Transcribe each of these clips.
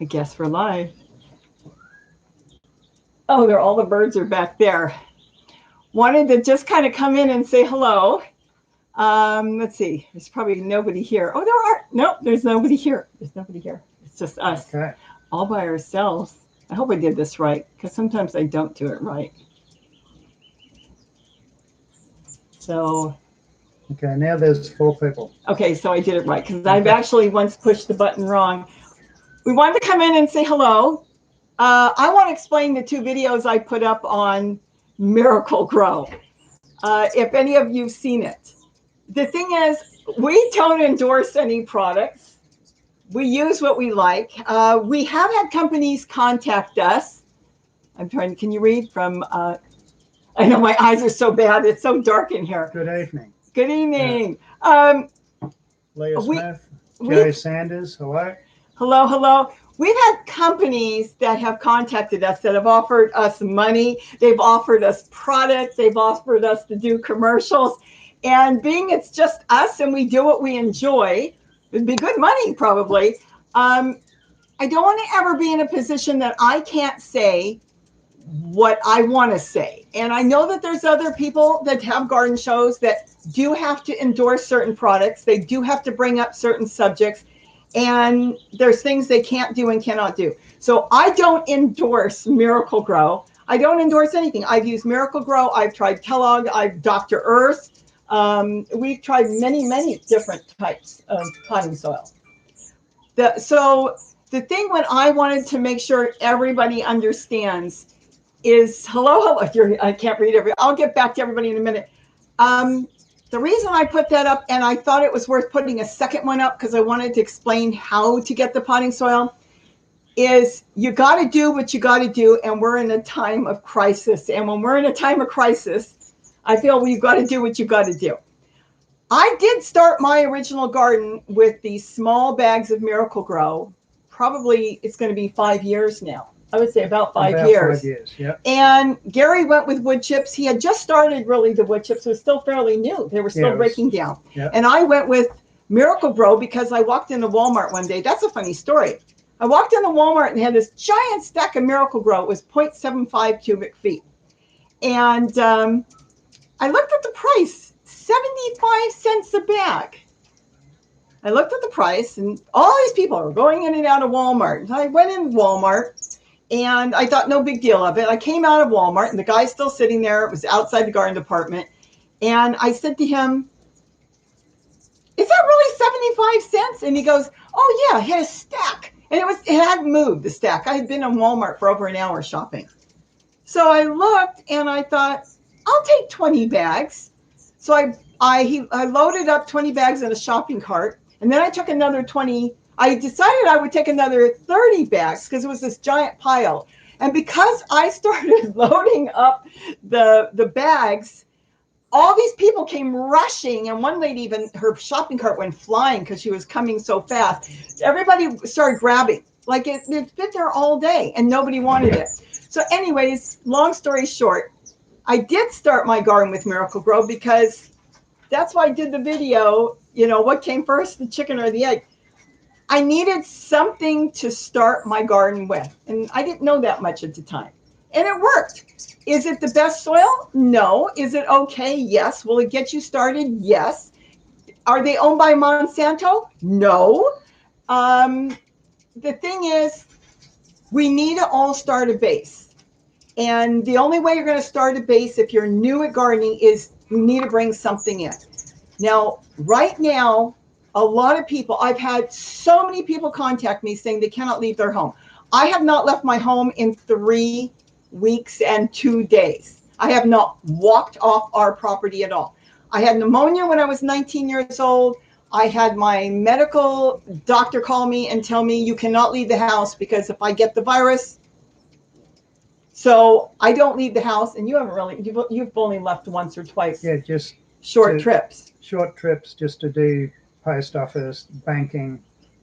I guess we're live. Oh, all the birds are back there. Wanted to just kind of come in and say hello. Let's see. There's probably nobody here. Oh, there are. Nope, there's nobody here. There's nobody here. It's just us. Okay. All by ourselves. I hope I did this right, because sometimes I don't do it right. So. Okay, now there's 4 people. Okay, so I did it right, because I've actually once pushed the button wrong. We wanted to come in and say hello. I want to explain the 2 videos I put up on Miracle-Gro. If any of you've seen it. The thing is, we don't endorse any products. We use what we like. We have had companies contact us. Can you read from, I know my eyes are so bad. It's so dark in here. Good evening. Good evening. Leah Smith, Jay Sanders, hello. Hello, hello. We've had companies that have contacted us that have offered us money. They've offered us products. They've offered us to do commercials. And being it's just us and we do what we enjoy, it'd be good money probably. I don't want to ever be in a position that I can't say what I want to say. And I know that there's other people that have garden shows that do have to endorse certain products. They do have to bring up certain subjects. And there's things they can't do and cannot do. So I don't endorse Miracle-Gro. I don't endorse anything. I've used Miracle-Gro. I've tried Kellogg. I've Dr. Earth. We've tried many different types of potting soil. So the thing when I wanted to make sure everybody understands is, hello. I can't read I'll get back to everybody in a minute. The reason I put that up, and I thought it was worth putting a second one up because I wanted to explain how to get the potting soil, is you got to do what you got to do, and we're in a time of crisis. And when we're in a time of crisis, I feel we've got to do what you got to do. I did start my original garden with these small bags of Miracle-Gro. Probably it's going to be 5 years now. I would say about 5 years. 5 years, yeah. And Gary went with wood chips. He had just started really the wood chips. It was still fairly new. They were still breaking down. Yeah. And I went with Miracle-Gro because I walked into Walmart one day. That's a funny story. I walked into Walmart and had this giant stack of Miracle-Gro. It was 0.75 cubic feet. And I looked at the price, 75 cents a bag. I looked at the price and all these people are going in and out of Walmart. And I went in Walmart. And I thought no big deal of it. I came out of Walmart and the guy's still sitting there. It was outside the garden department. And I said to him, is that really 75 cents? And he goes, oh yeah, he had a stack. And it hadn't moved, the stack. I had been in Walmart for over an hour shopping. So I looked and I thought, I'll take 20 bags. So I loaded up 20 bags in a shopping cart. And then I took another 20. I decided I would take another 30 bags because it was this giant pile. And because I started loading up the bags, all these people came rushing. And one lady, even her shopping cart went flying because she was coming so fast. Everybody started grabbing. Like it fit there all day and nobody wanted it. So anyways, long story short, I did start my garden with Miracle-Gro because that's why I did the video, what came first, the chicken or the egg? I needed something to start my garden with. And I didn't know that much at the time. And it worked. Is it the best soil? No. Is it okay? Yes. Will it get you started? Yes. Are they owned by Monsanto? No. The thing is, we need to all start a base. And the only way you're going to start a base if you're new at gardening is you need to bring something in. Now, right now, a lot of people, I've had so many people contact me saying they cannot leave their home. I have not left my home in 3 weeks and 2 days. I have not walked off our property at all. I had pneumonia when I was 19 years old. I had my medical doctor call me and tell me you cannot leave the house because if I get the virus. So I don't leave the house. And you haven't really, you've only left once or twice. Yeah, just short trips. Short trips just to do post office, banking,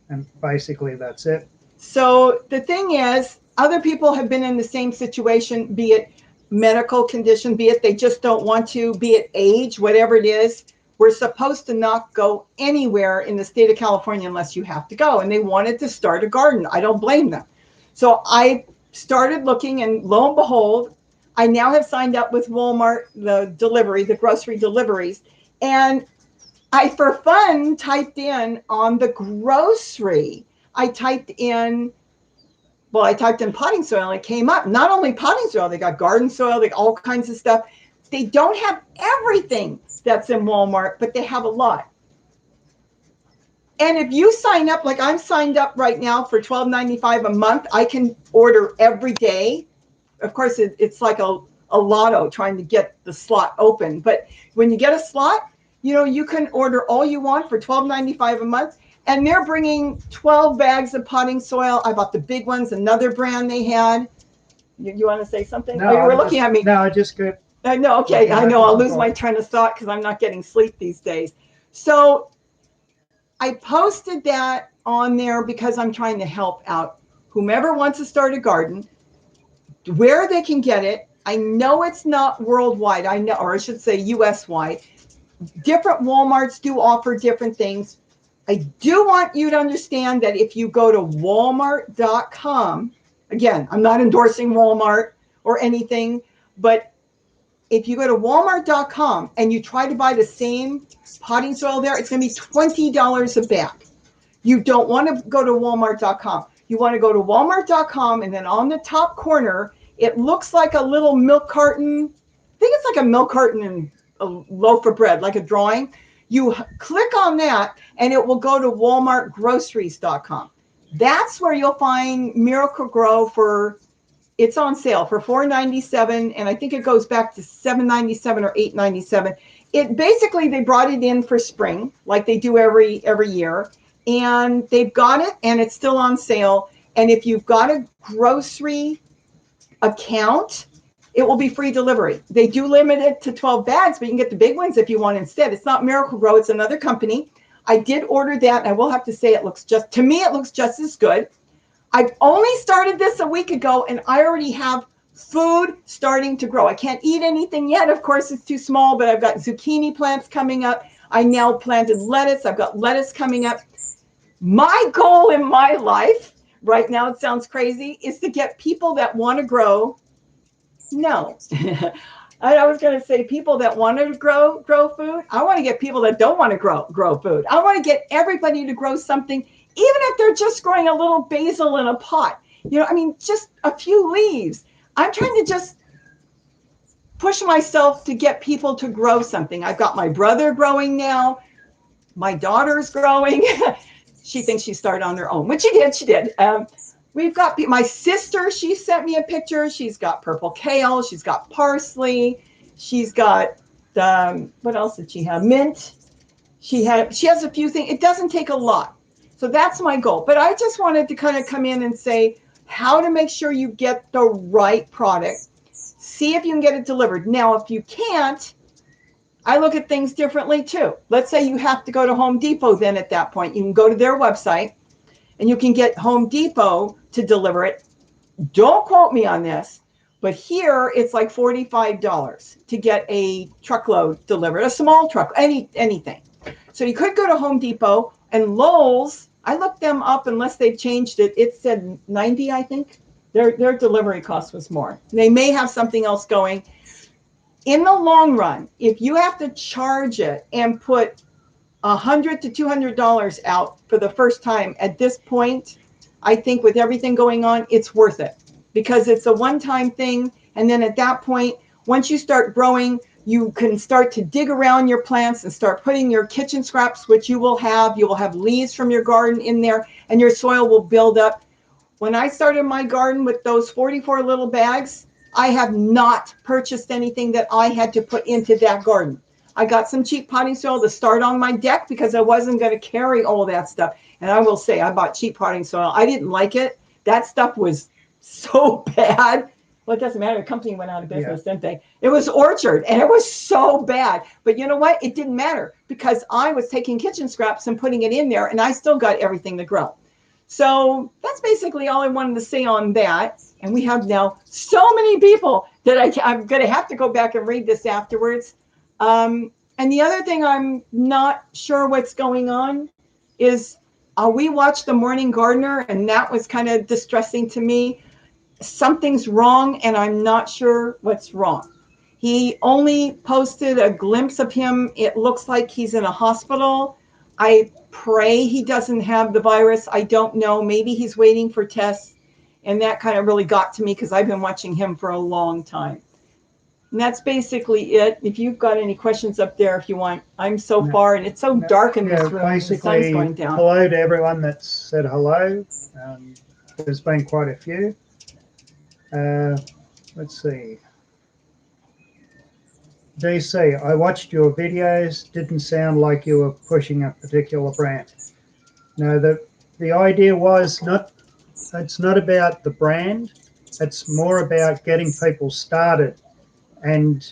and basically that's it. So the thing is, other people have been in the same situation, be it medical condition, be it they just don't want to, be it age, whatever it is. we're supposed to not go anywhere in the state of California unless you have to go. And they wanted to start a garden. I don't blame them. So I started looking, and lo and behold, I now have signed up with Walmart, the grocery deliveries. And I, for fun, typed in on the grocery, I typed in potting soil, and it came up. Not only potting soil, they got garden soil, they got all kinds of stuff. They don't have everything that's in Walmart, but they have a lot. And if you sign up, like I'm signed up right now for $12.95 a month, I can order every day. Of course, it's like a lotto trying to get the slot open. But when you get a slot, you can order all you want for $12.95 a month. And they're bringing 12 bags of potting soil. I bought the big ones, another brand they had. You want to say something? No, oh, you were looking at me. No, I just good. I know. Okay. I know. I'll lose my train of thought because I'm not getting sleep these days. So I posted that on there because I'm trying to help out whomever wants to start a garden, where they can get it. I know it's not worldwide. I know, or I should say US wide. Different Walmarts do offer different things. I do want you to understand that if you go to walmart.com, again, I'm not endorsing Walmart or anything, but if you go to walmart.com and you try to buy the same potting soil there, it's going to be $20 a bag. You don't want to go to walmart.com. You want to go to walmart.com, and then on the top corner, it looks like a little milk carton. I think it's like a milk carton and a loaf of bread, like a drawing. You click on that, and it will go to walmartgroceries.com. That's where you'll find Miracle Grow it's on sale for $4.97, and I think it goes back to $7.97 or $8.97. It basically, they brought it in for spring, like they do every year, and they've got it, and it's still on sale. And if you've got a grocery account, it will be free delivery. They do limit it to 12 bags, but you can get the big ones if you want instead. It's not Miracle Grow, it's another company. I did order that, and I will have to say it looks just as good. I've only started this a week ago, and I already have food starting to grow. I can't eat anything yet. Of course, it's too small, but I've got zucchini plants coming up. I now planted lettuce. I've got lettuce coming up. My goal in my life right now, it sounds crazy, is to get people that want to grow. No. I was going to say people that want to grow food. I want to get people that don't want to grow food. I want to get everybody to grow something, even if they're just growing a little basil in a pot. Just a few leaves. I'm trying to just push myself to get people to grow something. I've got my brother growing now. My daughter's growing. She thinks she started on her own, which she did. We've got my sister. She sent me a picture. She's got purple kale. She's got parsley. She's got what else did she have? Mint. She has a few things. It doesn't take a lot. So that's my goal. But I just wanted to kind of come in and say how to make sure you get the right product. See if you can get it delivered. Now, if you can't, I look at things differently too. Let's say you have to go to Home Depot. Then at that point, you can go to their website and you can get Home Depot to deliver it. Don't quote me on this, but here it's like $45 to get a truckload delivered, a small truck, anything. So you could go to Home Depot, and Lowe's, I looked them up unless they've changed it. It said 90, I think. Their delivery cost was more. They may have something else going. In the long run, if you have to charge it and put $100 to $200 out for the first time at this point, I think with everything going on, it's worth it because it's a one-time thing. And then at that point, once you start growing, you can start to dig around your plants and start putting your kitchen scraps, which you will have leaves from your garden in there, and your soil will build up. When I started my garden with those 44 little bags, I have not purchased anything that I had to put into that garden. I got some cheap potting soil to start on my deck because I wasn't going to carry all that stuff. And I will say, I bought cheap potting soil. I didn't like it. That stuff was so bad. Well, it doesn't matter. The company went out of business, didn't they? It was Orchard, and it was so bad. But you know what? It didn't matter because I was taking kitchen scraps and putting it in there, and I still got everything to grow. So that's basically all I wanted to say on that. And we have now so many people that I'm going to have to go back and read this afterwards. And And the other thing I'm not sure what's going on is we watched The Morning Gardener, and that was kind of distressing to me. Something's wrong, and I'm not sure what's wrong. He only posted a glimpse of him. It looks like he's in a hospital. I pray he doesn't have the virus. I don't know. Maybe he's waiting for tests. And that kind of really got to me because I've been watching him for a long time. And that's basically it. If you've got any questions up there, if you want, I'm so far, and it's so dark in this room. The sun's going down. Hello to everyone that's said hello. There's been quite a few. Let's see. DC, I watched your videos. Didn't sound like you were pushing a particular brand. No, the idea was it's not about the brand. It's more about getting people started. And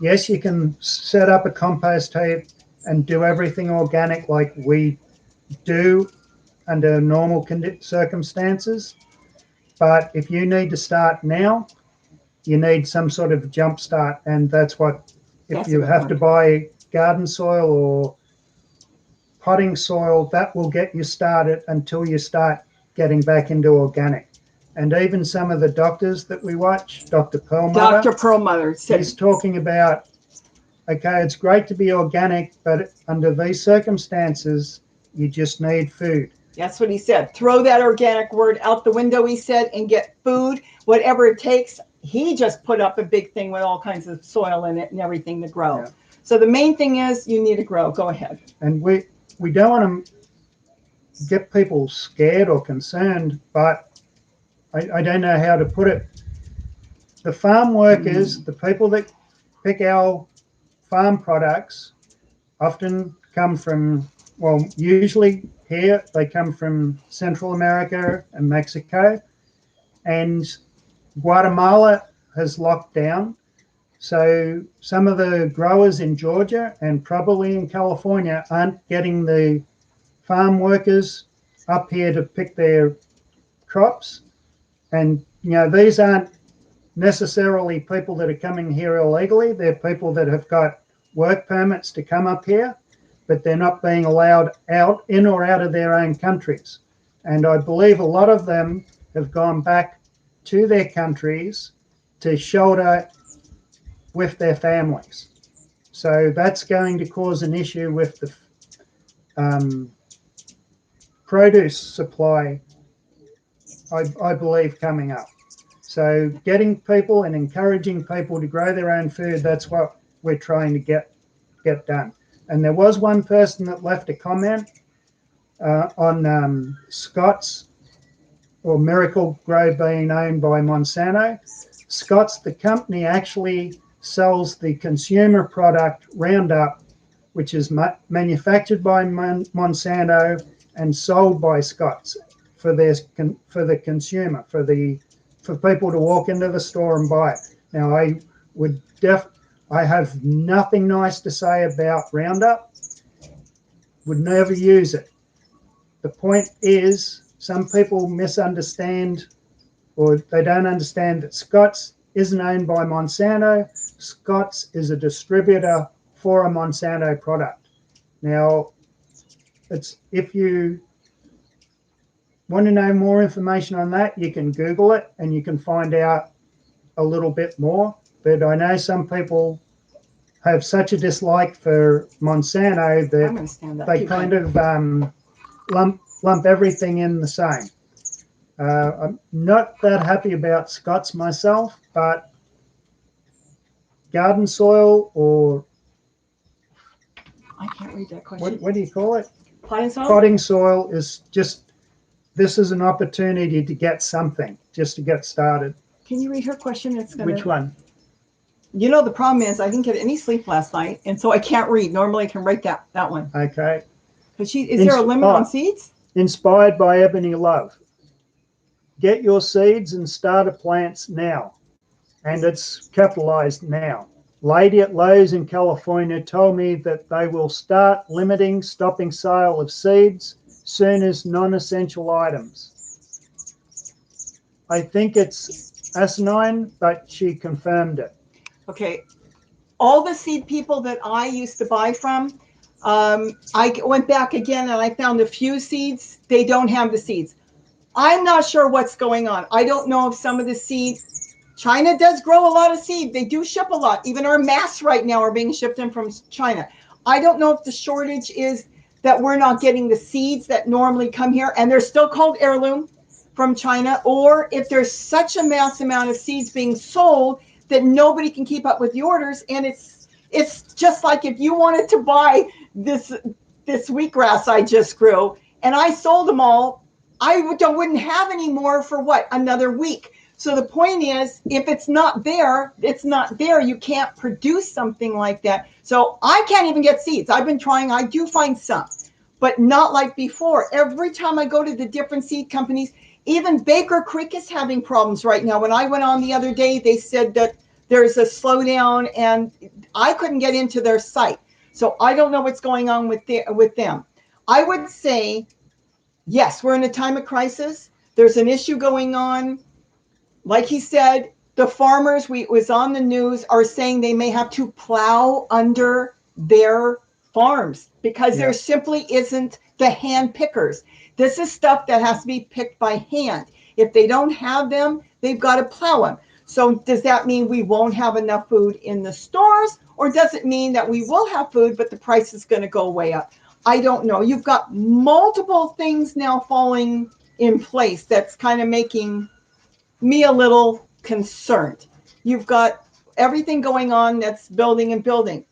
yes, you can set up a compost heap and do everything organic like we do under normal circumstances. But if you need to start now, you need some sort of jump start. And that's what, if you have to buy garden soil or potting soil, that will get you started until you start getting back into organic. And even some of the doctors that we watch, Dr. Perlmutter said, he's talking about, okay, it's great to be organic, but under these circumstances, you just need food. That's what he said. Throw that organic word out the window, he said, and get food, whatever it takes. He just put up a big thing with all kinds of soil in it and everything to grow. Yeah. So the main thing is you need to grow. Go ahead. And we don't want to get people scared or concerned, but I don't know how to put it. The farm workers, the people that pick our farm products, often come from, well, usually here they come from Central America and Mexico, and Guatemala has locked down. So some of the growers in Georgia and probably in California aren't getting the farm workers up here to pick their crops. And, you know, these aren't necessarily people that are coming here illegally. They're people that have got work permits to come up here, but they're not being allowed out, in or out of their own countries. And I believe a lot of them have gone back to their countries to shelter with their families. So that's going to cause an issue with the produce supply, I believe, coming up. So getting people and encouraging people to grow their own food, that's what we're trying to get done. And there was one person that left a comment on Scott's or Miracle Grow being owned by Monsanto. Scott's, the company, actually sells the consumer product Roundup, which is manufactured by Monsanto and sold by Scott's for the consumer, for people to walk into the store and buy it. Now, I have nothing nice to say about Roundup. Would never use it. The point is, some people misunderstand, or they don't understand that Scott's isn't owned by Monsanto. Scott's is a distributor for a Monsanto product. Now, if you want to know more information on that, you can Google it and you can find out a little bit more. But I know some people have such a dislike for Monsanto that they kind of lump everything in the same. I'm not that happy about Scott's myself, but garden soil, or I can't read that question. What do you call it? Potting soil? Potting soil is just, this is an opportunity to get something, just to get started. Can you read her question? Which one? You know, the problem is I didn't get any sleep last night, and so I can't read. Normally I can write that one. Okay. Is there a limit on seeds? Inspired by Ebony Love. Get your seeds and starter plants now. And it's capitalized now. Lady at Lowe's in California told me that they will start stopping sale of seeds soon as non-essential items. I think it's asinine, but she confirmed it. Okay. all the seed people that I used to buy from, I went back again and I found a few seeds. They don't have the seeds. I'm not sure what's going on. I don't know if some of the seed, China does grow a lot of seed. They do ship a lot. Even our masks right now are being shipped in from China. I don't know if the shortage is that we're not getting the seeds that normally come here, and they're still called heirloom from China, or if there's such a mass amount of seeds being sold that nobody can keep up with the orders. And it's just like if you wanted to buy this wheatgrass I just grew and I sold them all, I wouldn't have any more for what, another week. So the point is, if it's not there, it's not there. You can't produce something like that. So I can't even get seeds. I've been trying. I do find some, but not like before. Every time I go to the different seed companies, even Baker Creek is having problems right now. When I went on the other day, they said that there's a slowdown and I couldn't get into their site. So I don't know what's going on with them. I would say, yes, we're in a time of crisis. There's an issue going on. Like he said, the farmers, it was on the news, are saying they may have to plow under their farms because there simply isn't the hand pickers. This is stuff that has to be picked by hand. If they don't have them, they've got to plow them. So does that mean we won't have enough food in the stores, or does it mean that we will have food, but the price is going to go way up? I don't know. You've got multiple things now falling in place that's kind of making me a little concerned. You've got everything going on that's building and building.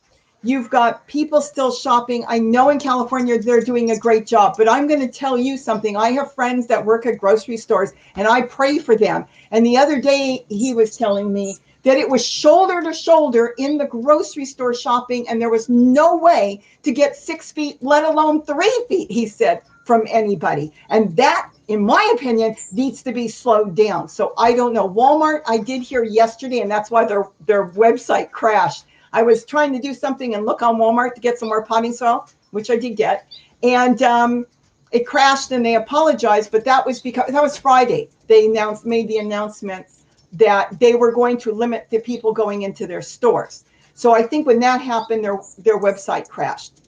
You've got people still shopping. I know in California they're doing a great job, but I'm going to tell you something. I have friends that work at grocery stores and I pray for them. And the other day he was telling me that it was shoulder to shoulder in the grocery store shopping, and there was no way to get 6 feet, let alone 3 feet, he said, from anybody. And that, in my opinion, needs to be slowed down. So I don't know. Walmart, I did hear yesterday, and that's why their website crashed. I was trying to do something and look on Walmart to get some more potting soil, which I did get. And it crashed and they apologized, but that was because that was Friday. They made the announcement that they were going to limit the people going into their stores. So I think when that happened, their website crashed.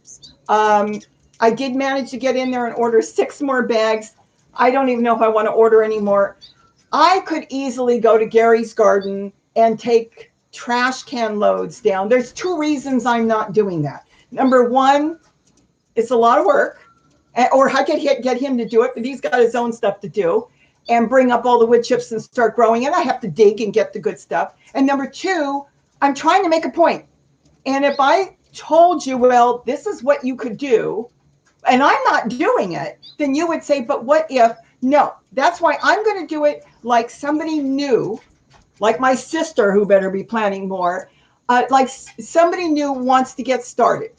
I did manage to get in there and order 6 more bags. I don't even know if I want to order any more. I could easily go to Gary's Garden and take trash can loads down. There's 2 reasons I'm not doing that. Number one, it's a lot of work, or I could get him to do it, but he's got his own stuff to do and bring up all the wood chips and start growing it. I have to dig and get the good stuff. And number 2, I'm trying to make a point. And if I told you, well, this is what you could do, and I'm not doing it, then you would say, but what if? No, that's why I'm going to do it like somebody new, like my sister, who better be planning more, like somebody new wants to get started.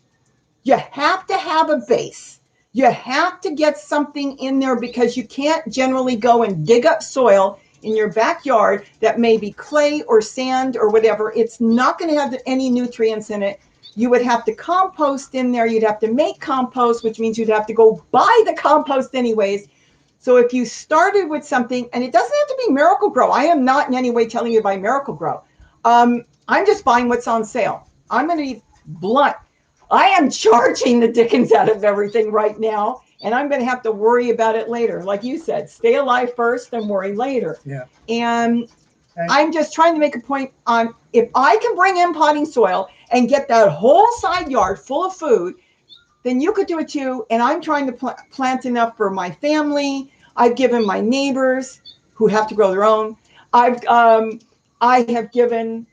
You have to have a base. You have to get something in there because you can't generally go and dig up soil in your backyard that may be clay or sand or whatever. It's not going to have any nutrients in it. You would have to compost in there. You'd have to make compost, which means you'd have to go buy the compost anyways. So if you started with something, and it doesn't have to be Miracle Grow. I am not in any way telling you to buy Miracle Grow. I'm just buying what's on sale. I'm going to be blunt. I am charging the dickens out of everything right now, and I'm going to have to worry about it later. Like you said, stay alive first and worry later. Yeah. And I'm just trying to make a point on, if I can bring in potting soil and get that whole side yard full of food, then you could do it too. And I'm trying to plant enough for my family. I've given my neighbors who have to grow their own. I have given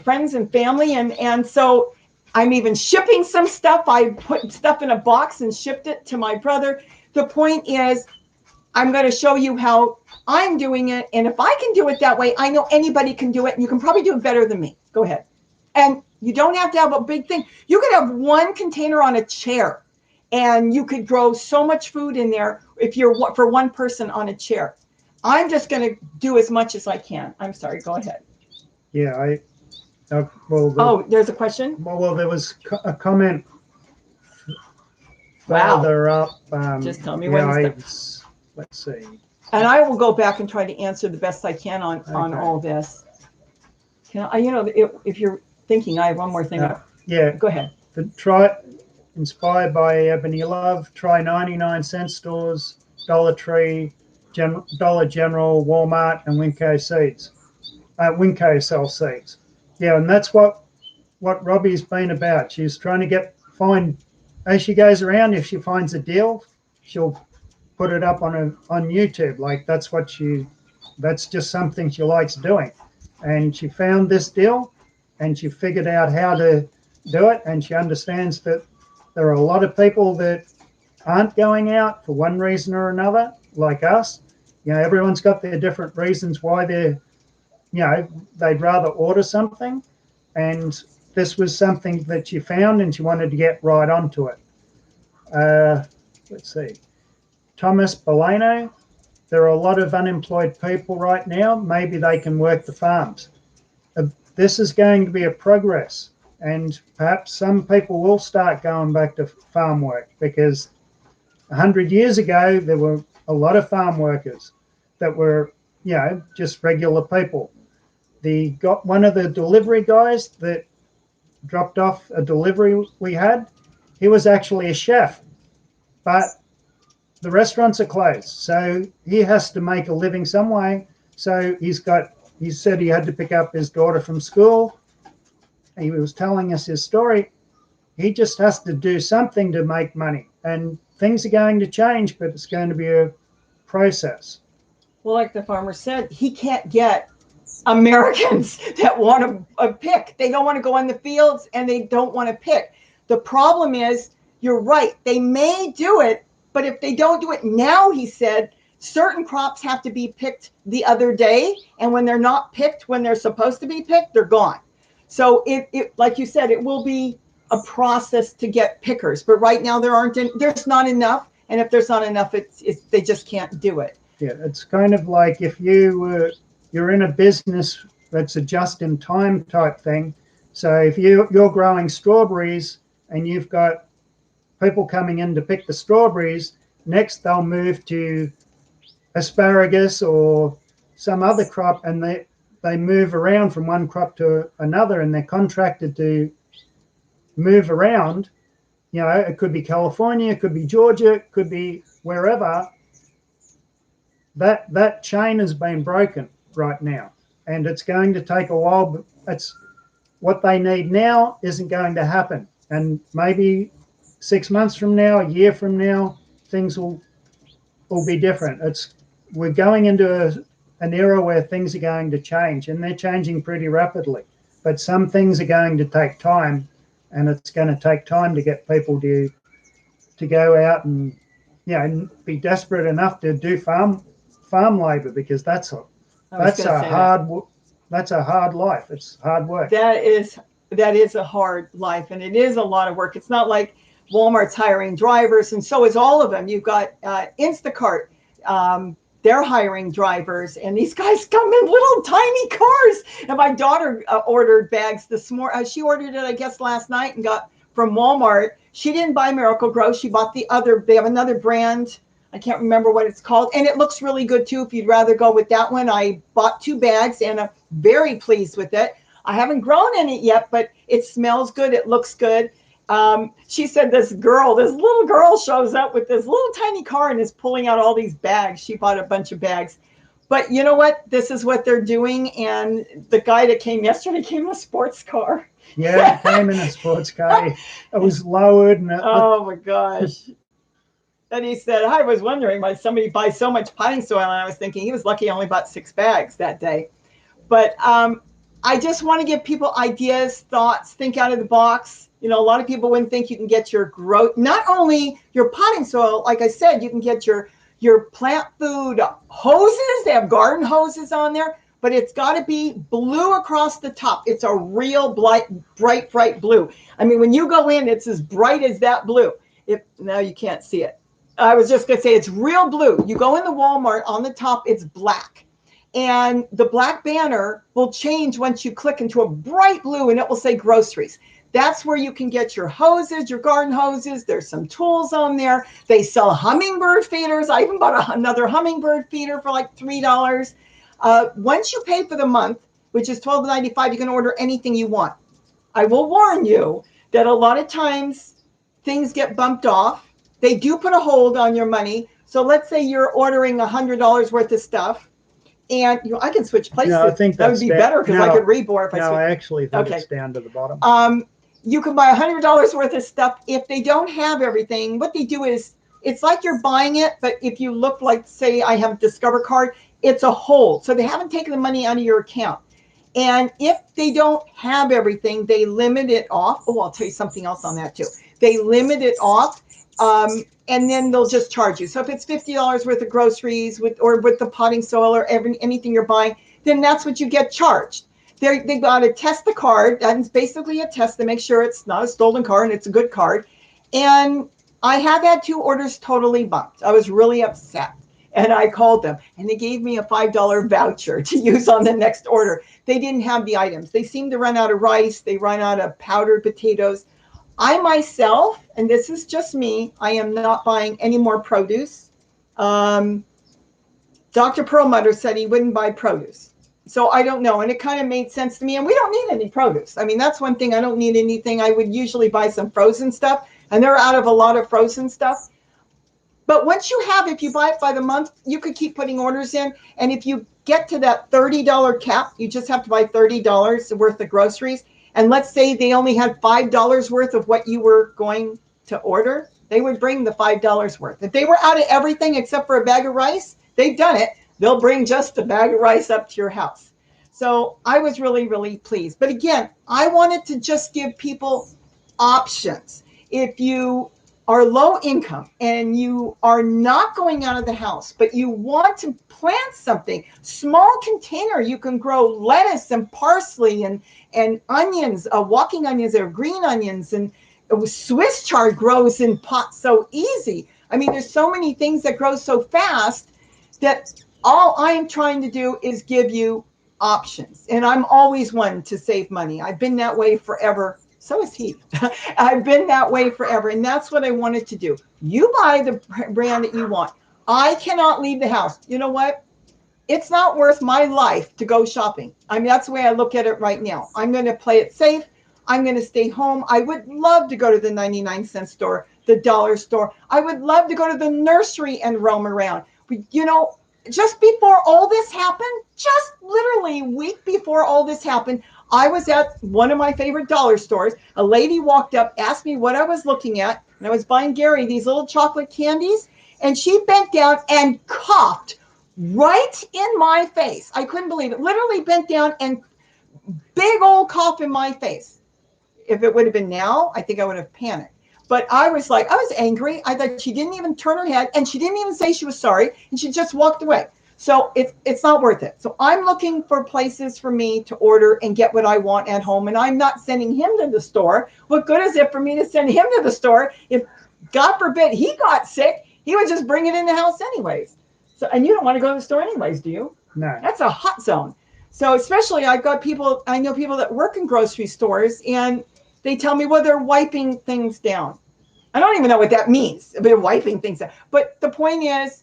friends and family, and so I'm even shipping some stuff. I put stuff in a box and shipped it to my brother. The point is, I'm going to show you how I'm doing it. And if I can do it that way, I know anybody can do it. And you can probably do it better than me. Go ahead. And you don't have to have a big thing. You could have 1 container on a chair, and you could grow so much food in there if you're for 1 person on a chair. I'm just going to do as much as I can. I'm sorry. Go ahead. Yeah, there's a question? Well, there was a comment Wow. further up. Just tell me when. Let's see. And I will go back and try to answer the best I can on all this. Can I, if you're thinking I have one more thing. Yeah. Go ahead. Inspired by Ebony Love, try 99-cent stores, Dollar Tree, Dollar General, Walmart, and Winco seeds. Winco sell seeds. Yeah, and that's what Robbie's been about. She's trying to find as she goes around. If she finds a deal, she'll put it up on YouTube. Like that's just something she likes doing. And she found this deal, and she figured out how to do it, and she understands that there are a lot of people that aren't going out for one reason or another, like us. Everyone's got their different reasons why they'd rather order something. And this was something that she found, and she wanted to get right onto it. Let's see. Thomas Bolano. There are a lot of unemployed people right now. Maybe they can work the farms. This is going to be a progress, and perhaps some people will start going back to farm work, because 100 years ago there were a lot of farm workers that were just regular people. One of the delivery guys that dropped off a delivery we had, he was actually a chef, but the restaurants are closed, so he has to make a living some way. So he said he had to pick up his daughter from school. He was telling us his story. He just has to do something to make money, and things are going to change, but it's going to be a process. Well, like the farmer said, he can't get Americans that want to pick. They don't want to go in the fields, and they don't want to pick. The problem is, you're right, they may do it, but if they don't do it now, he said, certain crops have to be picked the other day, and when they're not picked when they're supposed to be picked, they're gone. So it like you said, it will be a process to get pickers, but right now there's not enough, and if there's not enough, they just can't do it. Yeah, it's kind of like if you're in a business that's a just-in-time type thing. So if you're growing strawberries and you've got people coming in to pick the strawberries, next they'll move to asparagus or some other crop, and they move around from one crop to another, and they're contracted to move around. It could be California, it could be Georgia, it could be wherever. That chain has been broken right now, and it's going to take a while. But it's what they need now isn't going to happen, and maybe 6 months from now, a year from now, things will be different. We're going into an era where things are going to change, and they're changing pretty rapidly. But some things are going to take time, and it's going to take time to get people to go out and be desperate enough to do farm labor, because that's a hard life. It's hard work. That is a hard life, and it is a lot of work. It's not like Walmart's hiring drivers, and so is all of them. You've got Instacart. They're hiring drivers, and these guys come in little tiny cars. And my daughter ordered bags this morning. She ordered it, I guess, last night and got from Walmart. She didn't buy Miracle Grow. She bought they have another brand. I can't remember what it's called. And it looks really good too. If you'd rather go with that one, I bought 2 bags and I'm very pleased with it. I haven't grown in it yet, but it smells good. It looks good. She said this little girl shows up with this little tiny car and is pulling out all these bags. She bought a bunch of bags. But you know what? This is what they're doing. And the guy that came yesterday came in a sports car. Yeah, he came in a sports car. It was lowered. Oh, my gosh. And he said, I was wondering why somebody buys so much potting soil. And I was thinking he was lucky he only bought 6 bags that day. But I just want to give people ideas, thoughts, think out of the box. A lot of people wouldn't think you can get your growth, not only your potting soil, like I said, you can get your plant food hoses. They have garden hoses on there, but it's got to be blue across the top. It's a real bright blue. I mean, when you go in, it's as bright as that blue. Now you can't see it. I was just going to say it's real blue. You go in the Walmart, on the top, it's black. And the black banner will change once you click into a bright blue, and it will say groceries. That's where you can get your hoses, your garden hoses. There's some tools on there. They sell hummingbird feeders. I even bought another hummingbird feeder for like $3. Once you pay for the month, which is $12.95, you can order anything you want. I will warn you that a lot of times things get bumped off. They do put a hold on your money. So let's say you're ordering $100 worth of stuff, and I can switch places. No, I think that would be better because I could read more if I switch. No, I actually think Okay. it's down to the bottom. You can buy $100 worth of stuff. If they don't have everything, what they do is it's like you're buying it, but if you look like, say, I have a Discover card, it's a hold. So they haven't taken the money out of your account. And if they don't have everything, they limit it off. Oh, I'll tell you something else on that too. They limit it off, and then they'll just charge you. So if it's $50 worth of groceries or with the potting soil or anything you're buying, then that's what you get charged. They got to test the card. That's basically a test to make sure it's not a stolen card and it's a good card. And I have had 2 orders totally bumped. I was really upset. And I called them, and they gave me a $5 voucher to use on the next order. They didn't have the items. They seemed to run out of rice. They run out of powdered potatoes. I myself, and this is just me, I am not buying any more produce. Dr. Perlmutter said he wouldn't buy produce. So I don't know. And it kind of made sense to me. And we don't need any produce. I mean, that's one thing. I don't need anything. I would usually buy some frozen stuff. And they're out of a lot of frozen stuff. But once you have, if you buy it by the month, you could keep putting orders in. And if you get to that $30 cap, you just have to buy $30 worth of groceries. And let's say they only had $5 worth of what you were going to order, they would bring the $5 worth. If they were out of everything except for a bag of rice, they've done it. They'll bring just a bag of rice up to your house. So I was really, really pleased. But again, I wanted to just give people options. If you are low income and you are not going out of the house, but you want to plant something, small container, you can grow lettuce and parsley and onions, walking onions or green onions, and Swiss chard grows in pots so easy. I mean, there's so many things that grow so fast that all I am trying to do is give you options. And I'm always one to save money. I've been that way forever. So is he. I've been that way forever. And that's what I wanted to do. You buy the brand that you want. I cannot leave the house. You know what? It's not worth my life to go shopping. I mean, that's the way I look at it right now. I'm going to play it safe. I'm going to stay home. I would love to go to the 99-cent store, the dollar store. I would love to go to the nursery and roam around. But, you know, just before all this happened, just literally a week before all this happened, I was at one of my favorite dollar stores. A lady walked up, asked me what I was looking at, and I was buying Gary these little chocolate candies, and she bent down and coughed right in my face. I couldn't believe it. Literally bent down and big old cough in my face. If it would have been now, I think I would have panicked. But I was angry. I thought she didn't even turn her head, and she didn't even say she was sorry, and she just walked away. So it's not worth it. So I'm looking for places for me to order and get what I want at home, and I'm not sending him to the store. What good is it for me to send him to the store if, God forbid, he got sick? He would just bring it in the house anyways. So, and you don't want to go to the store anyways, do you? No. That's a hot zone. So especially I know people that work in grocery stores, and they tell me, well, they're wiping things down. I don't even know what that means. They're wiping things down. But the point is,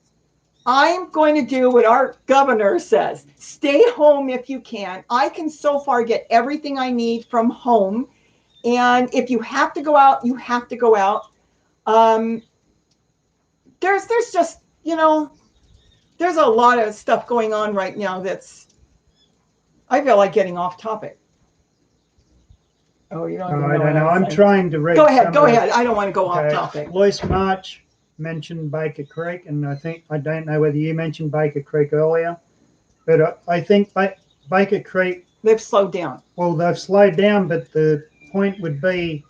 I'm going to do what our governor says. Stay home if you can. I can so far get everything I need from home. And if you have to go out, you have to go out. There's just, you know, there's a lot of stuff going on right now I feel like getting off topic. Oh, you don't I don't know. I'm trying to read. Go ahead. I don't want to go off topic. Lois March mentioned Baker Creek, and I don't know whether you mentioned Baker Creek earlier, but I think Baker Creek, they've slowed down. Well, they've slowed down, but the point would be,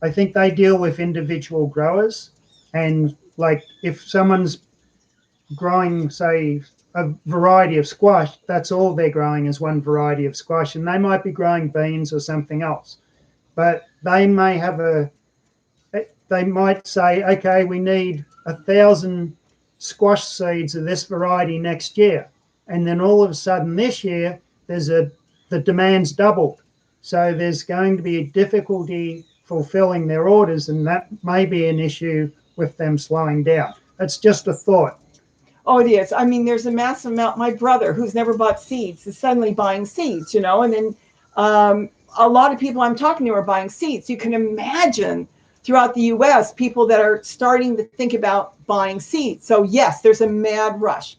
I think they deal with individual growers, and like if someone's growing, say, a variety of squash, that's all they're growing is one variety of squash, and they might be growing beans or something else, but they might say, okay, we need 1,000 squash seeds of this variety next year. And then all of a sudden this year, the demand's doubled. So there's going to be a difficulty fulfilling their orders, and that may be an issue with them slowing down. That's just a thought. Oh, it is. I mean, there's a massive amount. My brother, who's never bought seeds, is suddenly buying seeds, you know, and then a lot of people I'm talking to are buying seeds. You can imagine throughout the US, people that are starting to think about buying seeds. So yes, there's a mad rush.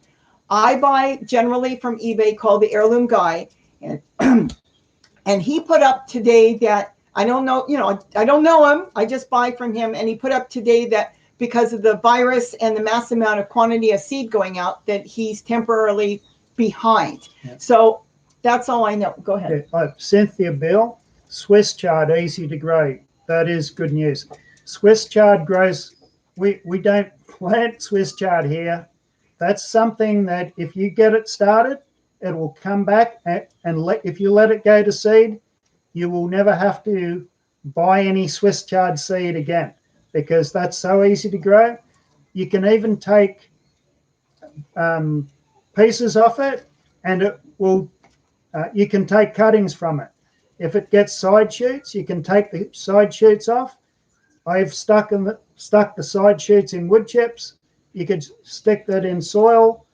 I buy generally from eBay, called the Heirloom Guy, and and he put up today that I don't know, I don't know him. I just buy from him, and he put up today that because of the virus and the mass amount of quantity of seed going out, that he's temporarily behind. Yeah. So that's all I know. Go ahead. Yeah, Cynthia Bill, Swiss chard, easy to grow. That is good news. Swiss chard grows, we don't plant Swiss chard here. That's something that if you get it started, it will come back, and if you let it go to seed, you will never have to buy any Swiss chard seed again, because that's so easy to grow. You can even take pieces off it, and it will. You can take cuttings from it. If it gets side shoots, you can take the side shoots off. I've stuck the side shoots in wood chips. You could stick that in soil,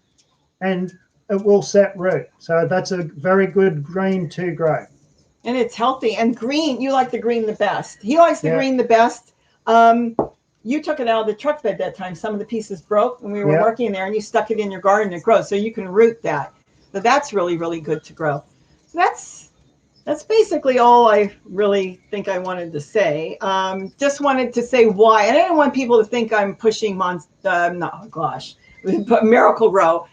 and it will set root. So that's a very good green to grow. And it's healthy. And green, you like the green the best. He likes the green the best. You took it out of the truck bed that time. Some of the pieces broke when we were working there, and you stuck it in your garden. It grows, so you can root that. But that's really, really good to grow. So that's basically all I really think I wanted to say. Just wanted to say why. And I didn't want people to think I'm pushing Miracle Grow.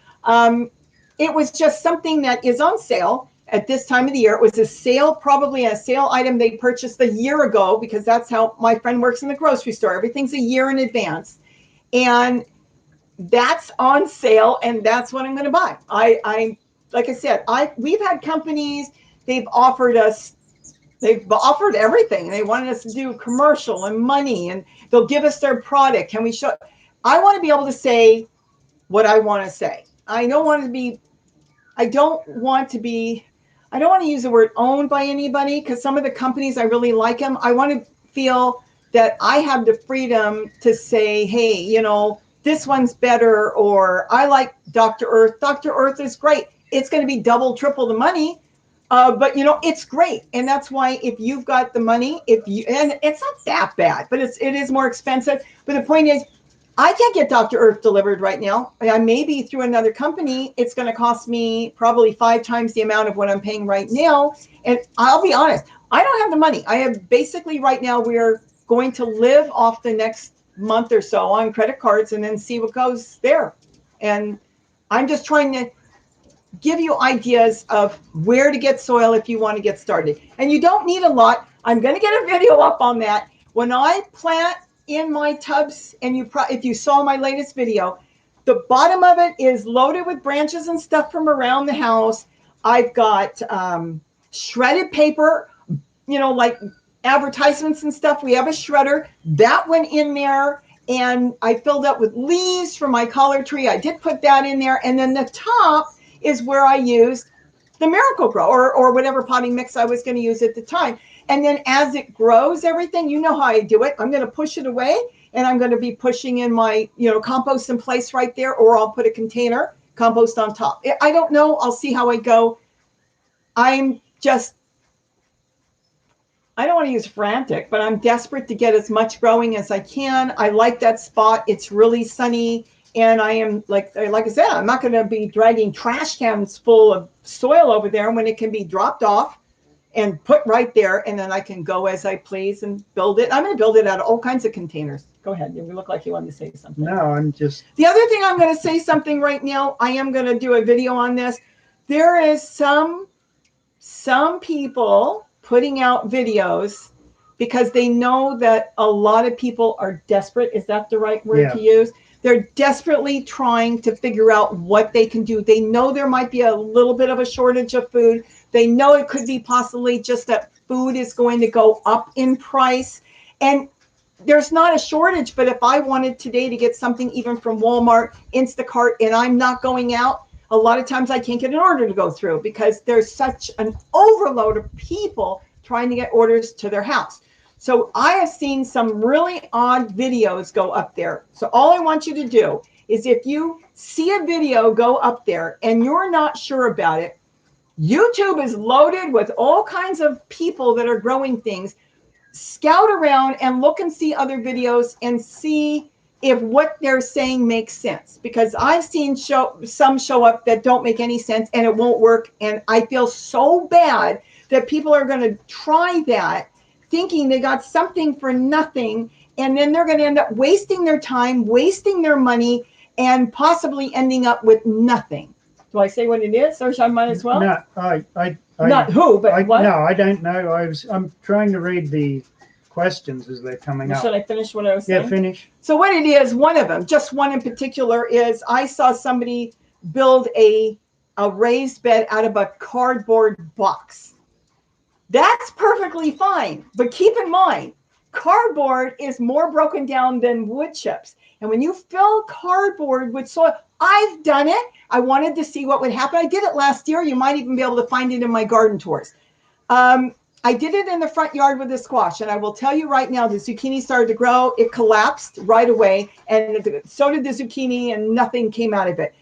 It was just something that is on sale at this time of the year. It was a sale, probably a sale item they purchased a year ago, because that's how my friend works in the grocery store. Everything's a year in advance. And that's on sale, and that's what I'm going to buy. I like I said, we've had companies, they've offered everything. They wanted us to do commercial and money, and they'll give us their product. Can we show? I want to be able to say what I want to say. I don't want to use the word owned by anybody, because some of the companies, I really like them. I want to feel that I have the freedom to say, hey, this one's better, or I like Dr. Earth. Dr. Earth is great. It's going to be double, triple the money. But it's great. And that's why if you've got the money, and it's not that bad, but it is more expensive. But the point is, I can't get Dr. Earth delivered right now. Maybe through another company, it's going to cost me probably 5 times the amount of what I'm paying right now. And I'll be honest, I don't have the money. I have basically right now, we're going to live off the next month or so on credit cards, and then see what goes there. And I'm just trying to give you ideas of where to get soil if you want to get started. And you don't need a lot. I'm going to get a video up on that. When I plant in my tubs, and if you saw my latest video, the bottom of it is loaded with branches and stuff from around the house. I've got shredded paper, like advertisements and stuff. We have a shredder that went in there, and I filled up with leaves from my collard tree. I did put that in there. And then the top is where I used the Miracle Grow, or whatever potting mix I was going to use at the time. And then as it grows, everything, how I do it. I'm going to push it away, and I'm going to be pushing in my, compost in place right there, or I'll put a container compost on top. I don't know. I'll see how I go. I don't want to use frantic, but I'm desperate to get as much growing as I can. I like that spot. It's really sunny. And I am, like I said, I'm not going to be dragging trash cans full of soil over there when it can be dropped off and put right there. And then I can go as I please and build it. I'm going to build it out of all kinds of containers. Go ahead. You look like you wanted to say something. No, I'm just... The other thing, I'm going to say something right now. I am going to do a video on this. There is some people putting out videos because they know that a lot of people are desperate. Is that the right word to use? They're desperately trying to figure out what they can do. They know there might be a little bit of a shortage of food. They know it could be possibly just that food is going to go up in price. And there's not a shortage, but if I wanted today to get something even from Walmart, Instacart, and I'm not going out, a lot of times I can't get an order to go through because there's such an overload of people trying to get orders to their house. So I have seen some really odd videos go up there. So all I want you to do is, if you see a video go up there and you're not sure about it, YouTube is loaded with all kinds of people that are growing things. Scout around and look and see other videos and see if what they're saying makes sense, because I've seen some show up that don't make any sense and it won't work. And I feel so bad that people are going to try that thinking they got something for nothing. And then they're going to end up wasting their time, wasting their money, and possibly ending up with nothing. Do I say what it is, or I might as well? No, Not who, but what? No, I don't know. I'm trying to read the questions as they're coming up. Should I finish what I was saying? Yeah, finish. So what it is, one of them, just one in particular, is I saw somebody build a raised bed out of a cardboard box. That's perfectly fine. But keep in mind, cardboard is more broken down than wood chips. And when you fill cardboard with soil, I've done it. I wanted to see what would happen. I did it last year. You might even be able to find it in my garden tours. I did it in the front yard with the squash. And I will tell you right now, the zucchini started to grow. It collapsed right away. And so did the zucchini, and nothing came out of it.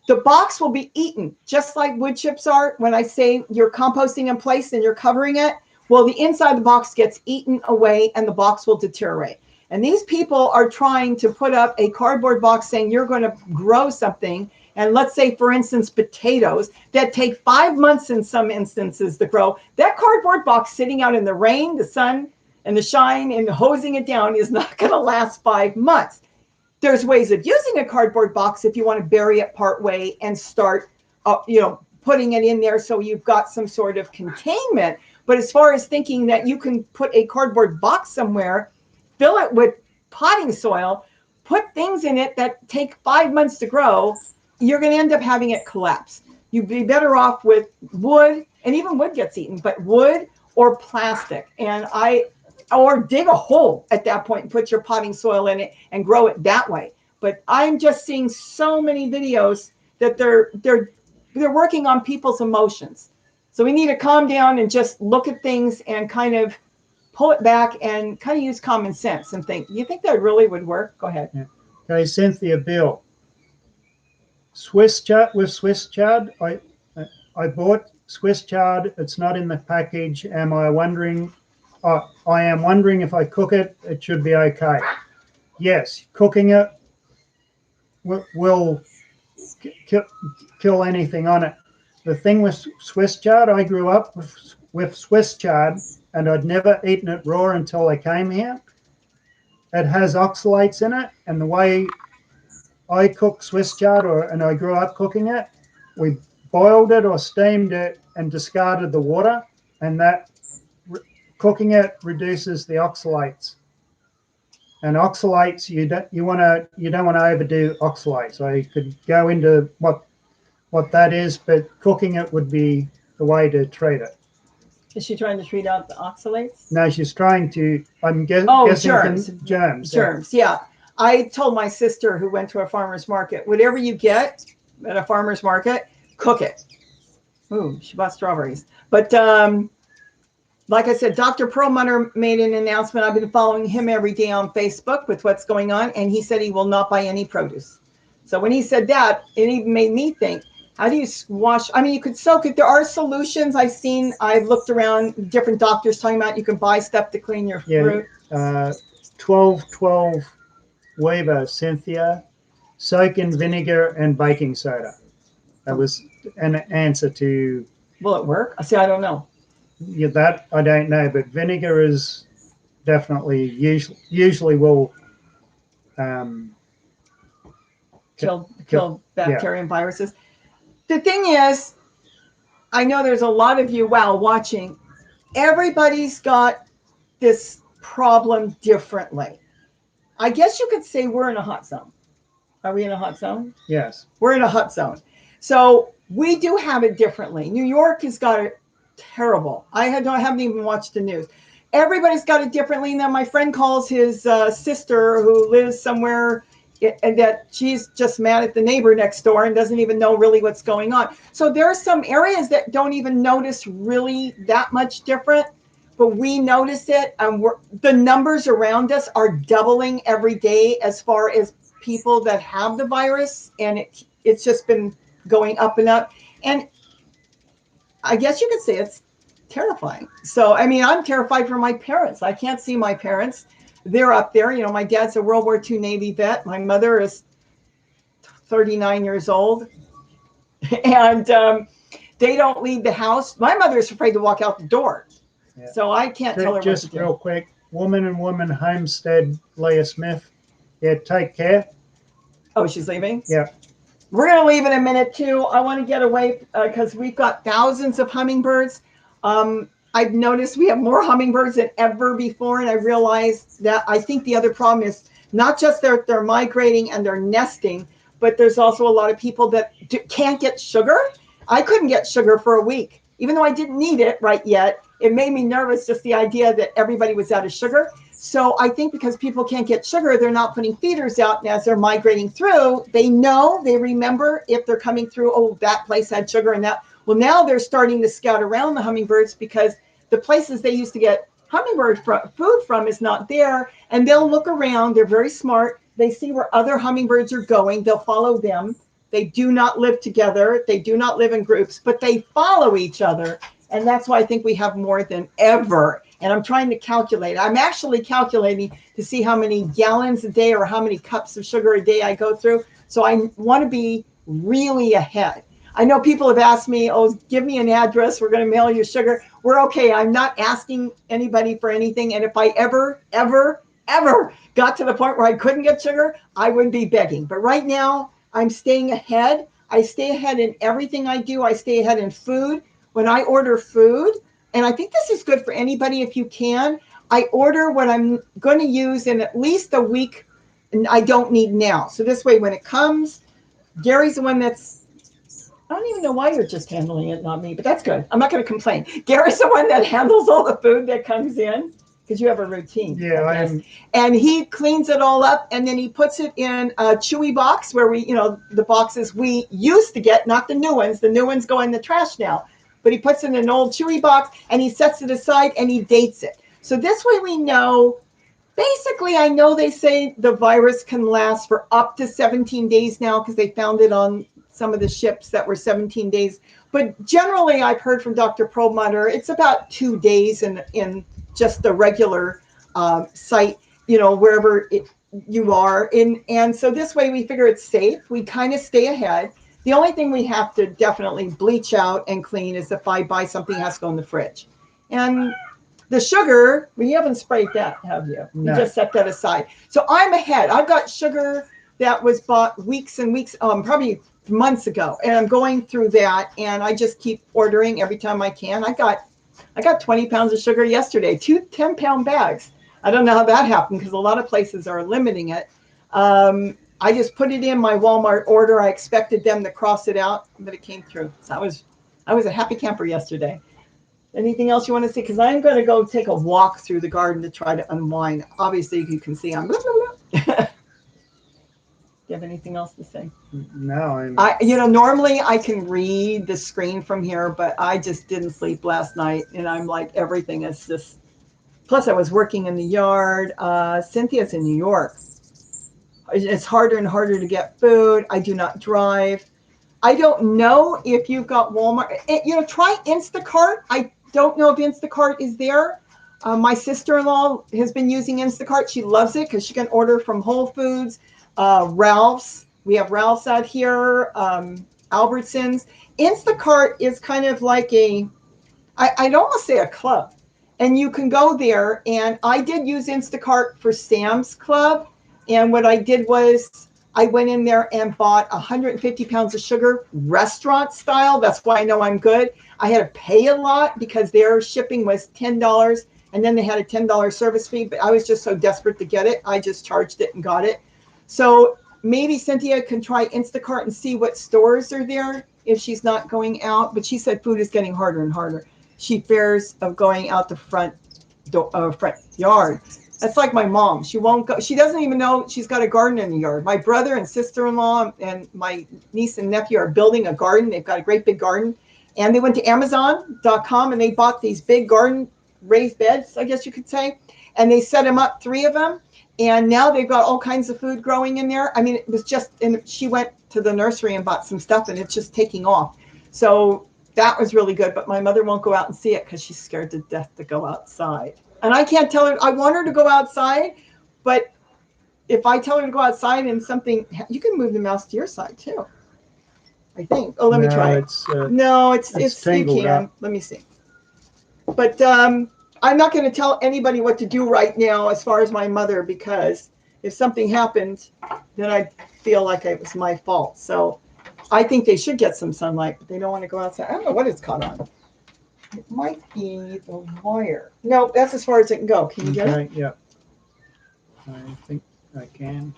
The box will be eaten, just like wood chips are. When I say you're composting in place and you're covering it, well, the inside of the box gets eaten away and the box will deteriorate. And these people are trying to put up a cardboard box saying you're going to grow something. And let's say, for instance, potatoes that take 5 months in some instances to grow. That cardboard box sitting out in the rain, the sun, and the shine and hosing it down is not going to last 5 months. There's ways of using a cardboard box if you want to bury it part way and start, putting it in there so you've got some sort of containment. But as far as thinking that you can put a cardboard box somewhere, fill it with potting soil, put things in it that take 5 months to grow, you're going to end up having it collapse. You'd be better off with wood, and even wood gets eaten, but wood or plastic. Or dig a hole at that point and put your potting soil in it and grow it that way. But I'm just seeing so many videos that they're working on people's emotions. So we need to calm down and just look at things and kind of pull it back and kind of use common sense and think, you think that really would work? Go ahead. Yeah. Okay, Cynthia Bill. Swiss chard. I bought Swiss chard. It's not in the package. I am wondering if I cook it, it should be okay. Yes, cooking it will kill anything on it. The thing with Swiss chard, I grew up with Swiss chard, and I'd never eaten it raw until I came here. It has oxalates in it, and the way I cook Swiss chard, and I grew up cooking it, we boiled it or steamed it and discarded the water, and that cooking it reduces the oxalates. And oxalates, you don't want to overdo oxalates. I could go into what that is, but cooking it would be the way to treat it. Is she trying to treat out the oxalates? No, she's trying to. I'm guessing germs. Germs. Germs. Yeah. I told my sister who went to a farmer's market, whatever you get at a farmer's market, cook it. Ooh, she bought strawberries. But like I said, Dr. Perlmutter made an announcement. I've been following him every day on Facebook with what's going on, and he said he will not buy any produce. So when he said that, it even made me think, how do you wash? I mean, you could soak it. There are solutions I've looked around, different doctors talking about you can buy stuff to clean your fruit. 12 Weaver, Cynthia, soak in vinegar and baking soda. That was an answer to. Will it work? I don't know. Yeah, that I don't know, but vinegar is definitely usually will kill bacteria and viruses. The thing is, I know there's a lot of you watching. Everybody's got this problem differently. I guess you could say we're in a hot zone. Are we in a hot zone? Yes. We're in a hot zone. So we do have it differently. New York has got it terrible. I haven't even watched the news. Everybody's got it differently. Now my friend calls his sister who lives somewhere and that she's just mad at the neighbor next door and doesn't even know really what's going on. So there are some areas that don't even notice really that much different, but we notice it. The numbers around us are doubling every day as far as people that have the virus, and it's just been going up and up. And I guess you could say it's terrifying. So, I mean, I'm terrified for my parents. I can't see my parents. They're up there. You know, my dad's a World War II Navy vet. My mother is 39 years old. And they don't leave the house. My mother is afraid to walk out the door. Yeah. So I can't tell her what to Just do. real quick, Woman and Woman Homestead, Leah Smith. Yeah, take care. Oh, she's leaving? Yeah. We're going to leave in a minute too. I want to get away because we've got thousands of hummingbirds. I've noticed we have more hummingbirds than ever before. And I realized that I think the other problem is not just they're migrating and they're nesting, but there's also a lot of people that can't get sugar. I couldn't get sugar for a week, even though I didn't need it right yet. It made me nervous, just the idea that everybody was out of sugar. So I think because people can't get sugar, they're not putting feeders out. And as they're migrating through, they remember if they're coming through, oh, that place had sugar and that. Well, now they're starting to scout around the hummingbirds because the places they used to get hummingbird food from is not there. And they'll look around. They're very smart. They see where other hummingbirds are going. They'll follow them. They do not live together. They do not live in groups, but they follow each other. And that's why I think we have more than ever. And I'm trying to calculate. I'm actually calculating to see how many gallons a day or how many cups of sugar a day I go through. So I want to be really ahead. I know people have asked me, oh, give me an address. We're going to mail you sugar. We're okay. I'm not asking anybody for anything. And if I ever got to the point where I couldn't get sugar, I would be begging. But right now, I'm staying ahead. I stay ahead in everything I do. I stay ahead in food. When I order food, and I think this is good for anybody if you can, I order what I'm going to use in at least a week and I don't need now. So this way, when it comes, Gary's the one that's, I don't even know why you're just handling it, not me, but that's good. I'm not going to complain. Gary's the one that handles all the food that comes in because you have a routine. Yeah, I am. And he cleans it all up and then he puts it in a chewy box where the boxes we used to get, not the new ones. The new ones go in the trash now. But he puts it in an old chewy box and he sets it aside and he dates it. So this way we know, basically, I know they say the virus can last for up to 17 days now because they found it on some of the ships that were 17 days. But generally, I've heard from Dr. Perlmutter, it's about 2 days in just the regular site, wherever you are. And so this way we figure it's safe. We kind of stay ahead. The only thing we have to definitely bleach out and clean is if I buy something that has to go in the fridge. And the sugar, well, you haven't sprayed that, have you? No. You just set that aside. So I'm ahead. I've got sugar that was bought weeks and weeks, probably months ago. And I'm going through that and I just keep ordering every time I can. I got 20 pounds of sugar yesterday, 2 10-pound bags. I don't know how that happened because a lot of places are limiting it. I just put it in my Walmart order. I expected them to cross it out, but it came through. So I was a happy camper yesterday. Anything else you want to see? Because I'm going to go take a walk through the garden to try to unwind. Obviously, you can see I'm. Do you have anything else to say? No. Normally I can read the screen from here, but I just didn't sleep last night, and I'm like everything is just. Plus, I was working in the yard. Cynthia's in New York. It's harder and harder to get food. I do not drive. I don't know if you've got Walmart. Try Instacart. I don't know if Instacart is there. My sister-in-law has been using Instacart. She loves it because she can order from Whole Foods, Ralph's. We have Ralph's out here, Albertsons. Instacart is kind of like I'd almost say a club. And you can go there. And I did use Instacart for Sam's Club. And what I did was I went in there and bought 150 pounds of sugar, restaurant style. That's why I know I'm good. I had to pay a lot because their shipping was $10. And then they had a $10 service fee. But I was just so desperate to get it. I just charged it and got it. So maybe Cynthia can try Instacart and see what stores are there if she's not going out. But she said food is getting harder and harder. She fears of going out the front yard. That's like my mom. She won't go. She doesn't even know she's got a garden in the yard. My brother and sister-in-law and my niece and nephew are building a garden. They've got a great big garden. And they went to Amazon.com and they bought these big garden raised beds, I guess you could say. And they set them up, 3 of them. And now they've got all kinds of food growing in there. I mean, it was just, and she went to the nursery and bought some stuff and it's just taking off. So that was really good. But my mother won't go out and see it because she's scared to death to go outside. And I can't tell her. I want her to go outside, but if I tell her to go outside and something, you can move the mouse to your side too. I think. Oh, let me try it. No, it's you can. Up. Let me see. But I'm not going to tell anybody what to do right now as far as my mother, because if something happened, then I'd feel like it was my fault. So I think they should get some sunlight, but they don't want to go outside. I don't know what it's caught on. It might be the wire. No, that's as far as it can go. Can you get it? Yeah. I think I can.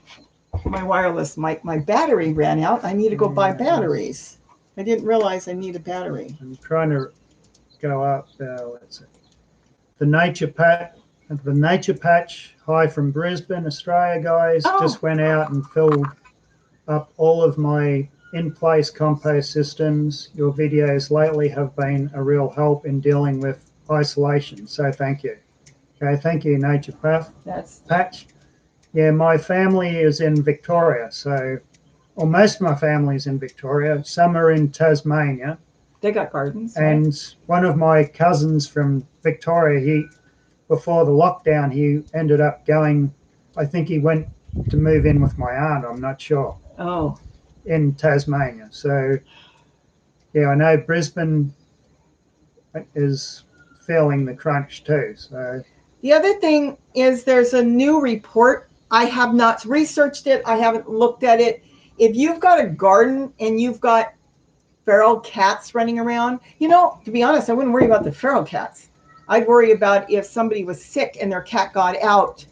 My wireless mic, my battery ran out. I need to go buy batteries. I didn't realize I need a battery. I'm trying to go up. Let's see. The Nature Patch. Hi from Brisbane, Australia, guys. Just went out and filled up all of my in-place compost systems. Your videos lately have been a real help in dealing with isolation. So thank you. Okay, thank you, Nature Patch. Yeah, my family is in Victoria, or most of my family is in Victoria. Some are in Tasmania. They got gardens. And right? One of my cousins from Victoria, before the lockdown, he ended up going, I think he went to move in with my aunt, I'm not sure. Oh. In Tasmania. So, yeah, I know Brisbane is feeling the crunch too. So the other thing is there's a new report. I have not researched it. I haven't looked at it. If you've got a garden and you've got feral cats running around, to be honest, I wouldn't worry about the feral cats. I'd worry about if somebody was sick and their cat got out.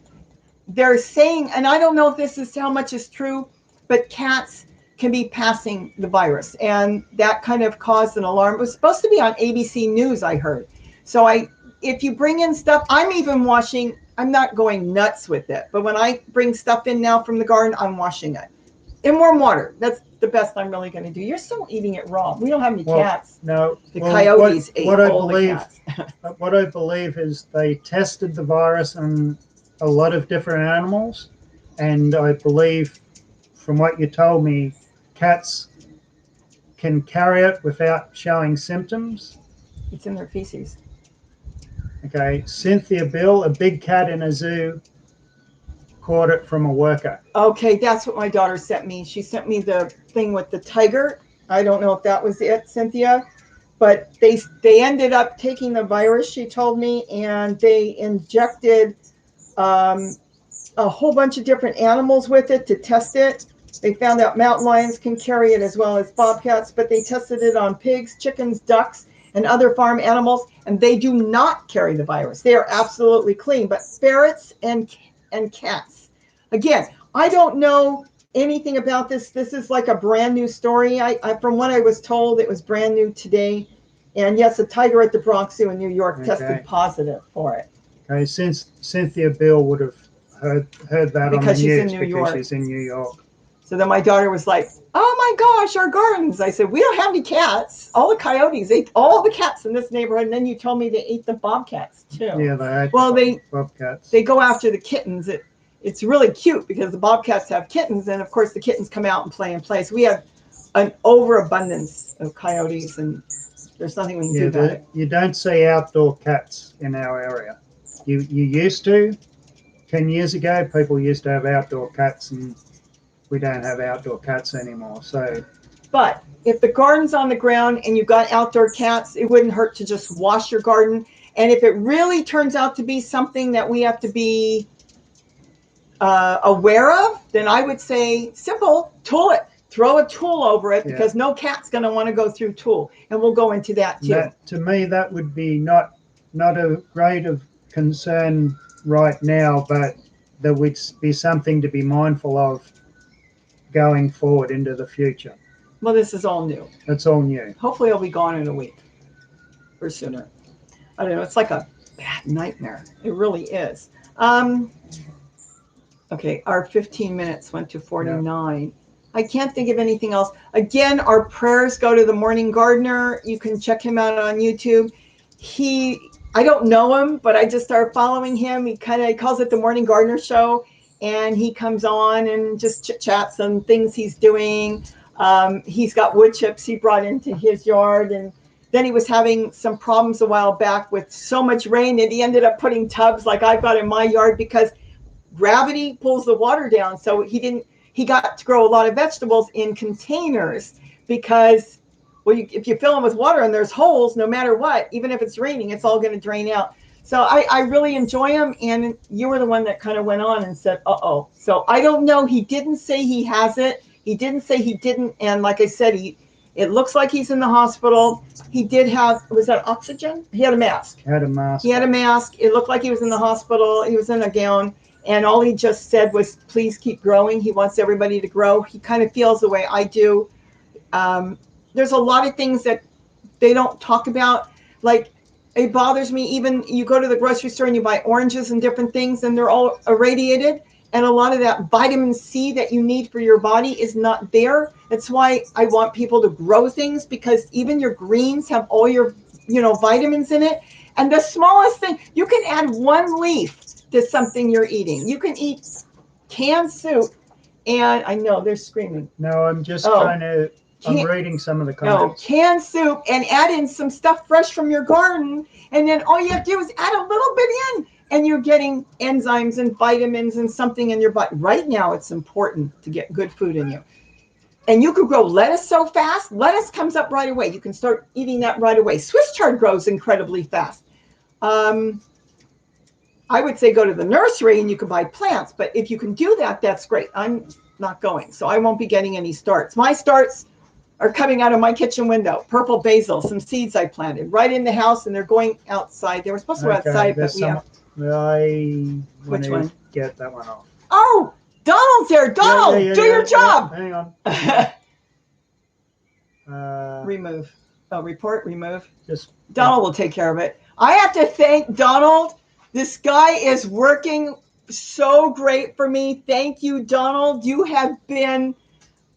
They're saying, and I don't know if this is how much is true, but cats can be passing the virus. And that kind of caused an alarm. It was supposed to be on ABC News, I heard. So if you bring in stuff, I'm not going nuts with it, but when I bring stuff in now from the garden, I'm washing it in warm water. That's the best I'm really going to do. You're still eating it raw. We don't have any cats. No. The coyotes ate all the cats. What I believe is they tested the virus on a lot of different animals, and I believe, from what you told me, cats can carry it without showing symptoms. It's in their feces. Okay, Cynthia Bill, a big cat in a zoo, caught it from a worker. Okay, that's what my daughter sent me. She sent me the thing with the tiger. I don't know if that was it, Cynthia, but they ended up taking the virus, she told me, and they injected a whole bunch of different animals with it to test it. They found out mountain lions can carry it as well as bobcats, but they tested it on pigs, chickens, ducks, and other farm animals, and they do not carry the virus. They are absolutely clean, but ferrets and cats. Again, I don't know anything about this. This is like a brand new story. From what I was told, it was brand new today. And yes, a tiger at the Bronx Zoo in New York tested positive for it. Okay, since Cynthia Bill would have heard that because on the news because she's in New York. So then my daughter was like, oh my gosh, our gardens. I said, we don't have any cats. All the coyotes ate all the cats in this neighborhood. And then you told me they ate the bobcats too. Yeah, they ate bobcats. They go after the kittens. It's really cute because the bobcats have kittens. And of course the kittens come out and play in place. We have an overabundance of coyotes and there's nothing we can do about it. You don't see outdoor cats in our area. You used to. 10 years ago, people used to have outdoor cats and we don't have outdoor cats anymore. So, but if the garden's on the ground and you've got outdoor cats, it wouldn't hurt to just wash your garden. And if it really turns out to be something that we have to be aware of, then I would say simple, tool it. Throw a tool over it because no cat's going to want to go through tool. And we'll go into that too. To me, that would be not a great of concern right now, but there would be something to be mindful of going forward into the future. Well, this is all new. It's all new. Hopefully it'll be gone in a week or sooner. I don't know. It's like a bad nightmare. It really is. Okay, our 15 minutes went to 49. Yeah. I can't think of anything else. Again, our prayers go to the Morning Gardener. You can check him out on YouTube. I don't know him, but I just started following him. He calls it the Morning Gardener Show. And he comes on and just chit-chats on things he's doing. He's got wood chips he brought into his yard. And Then he was having some problems a while back with so much rain, and he ended up putting tubs like I've got in my yard because gravity pulls the water down. So he got to grow a lot of vegetables in containers because, well, if you fill them with water and there's holes, no matter what, even if it's raining, it's all going to drain out. So I really enjoy him. And you were the one that kind of went on and said, uh-oh. So I don't know. He didn't say he has it. He didn't say he didn't. And like I said, it looks like he's in the hospital. He did have, was that oxygen? He had a mask. He had a mask. He had a mask. It looked like he was in the hospital. He was in a gown. And all he just said was, please keep growing. He wants everybody to grow. He kind of feels the way I do. There's a lot of things that they don't talk about. Like, it bothers me. Even you go to the grocery store and you buy oranges and different things, and they're all irradiated. And a lot of that vitamin C that you need for your body is not there. That's why I want people to grow things, because even your greens have all your, vitamins in it. And the smallest thing, you can add one leaf to something you're eating. You can eat canned soup. And I know they're screaming. No, I'm just trying to, I'm reading some of the comments. Canned soup, and add in some stuff fresh from your garden. And then all you have to do is add a little bit in, and you're getting enzymes and vitamins and something in your body. Right now, it's important to get good food in you. And you could grow lettuce so fast. Lettuce comes up right away. You can start eating that right away. Swiss chard grows incredibly fast. I would say go to the nursery and you can buy plants. But if you can do that, that's great. I'm not going, so I won't be getting any starts. My starts are coming out of my kitchen window. Purple basil, some seeds I planted right in the house, and they're going outside. They were supposed to go outside, but we have. I Which one? Get that one off. Oh, Donald's there. Donald, do your job. Hang on. Remove. Oh, report, remove. Just Donald will take care of it. I have to thank Donald. This guy is working so great for me. Thank you, Donald. You have been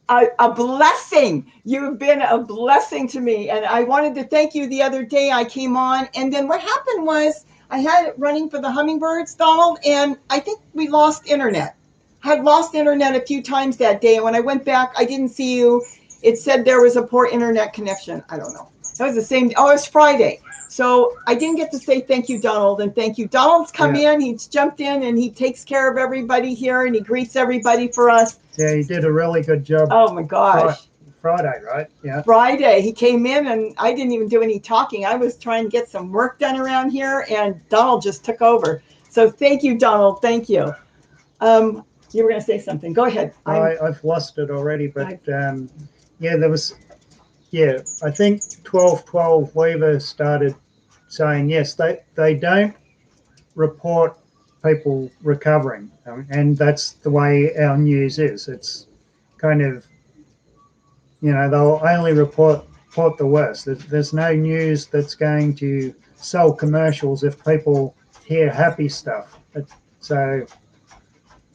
a blessing. You've been a blessing to me. And I wanted to thank you the other day. I came on, and then what happened was I had it running for the hummingbirds, Donald, and I think we lost internet. I had lost internet a few times that day. And when I went back, I didn't see you. It said there was a poor internet connection. I don't know. That was the same. Oh, it was Friday. So I didn't get to say thank you, Donald, and thank you. Donald's come in. He's jumped in, and he takes care of everybody here, and he greets everybody for us. Yeah, he did a really good job. Oh, my gosh. Friday, right? Yeah. Friday. He came in, and I didn't even do any talking. I was trying to get some work done around here, and Donald just took over. So thank you, Donald. Thank you. You were going to say something. Go ahead. I've lost it already, but there was, I think 1212 Weaver started saying, yes, they don't report people recovering. And that's the way our news is. It's kind of, they'll only report the worst. There's no news that's going to sell commercials if people hear happy stuff. But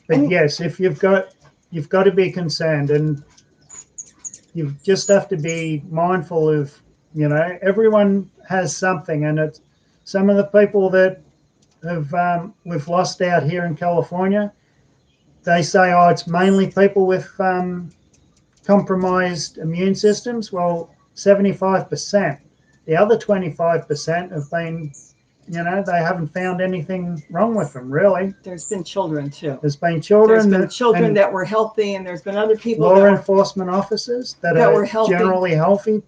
yes, if you've got to be concerned, and you just have to be mindful of, everyone has something, and it's some of the people that have we've lost out here in California. They say, oh, it's mainly people with compromised immune systems. Well, 75%. The other 25% have been, they haven't found anything wrong with them, really. There's been children, too. There's been children. There's been children that were healthy, and there's been other people. Law enforcement officers that are generally healthy,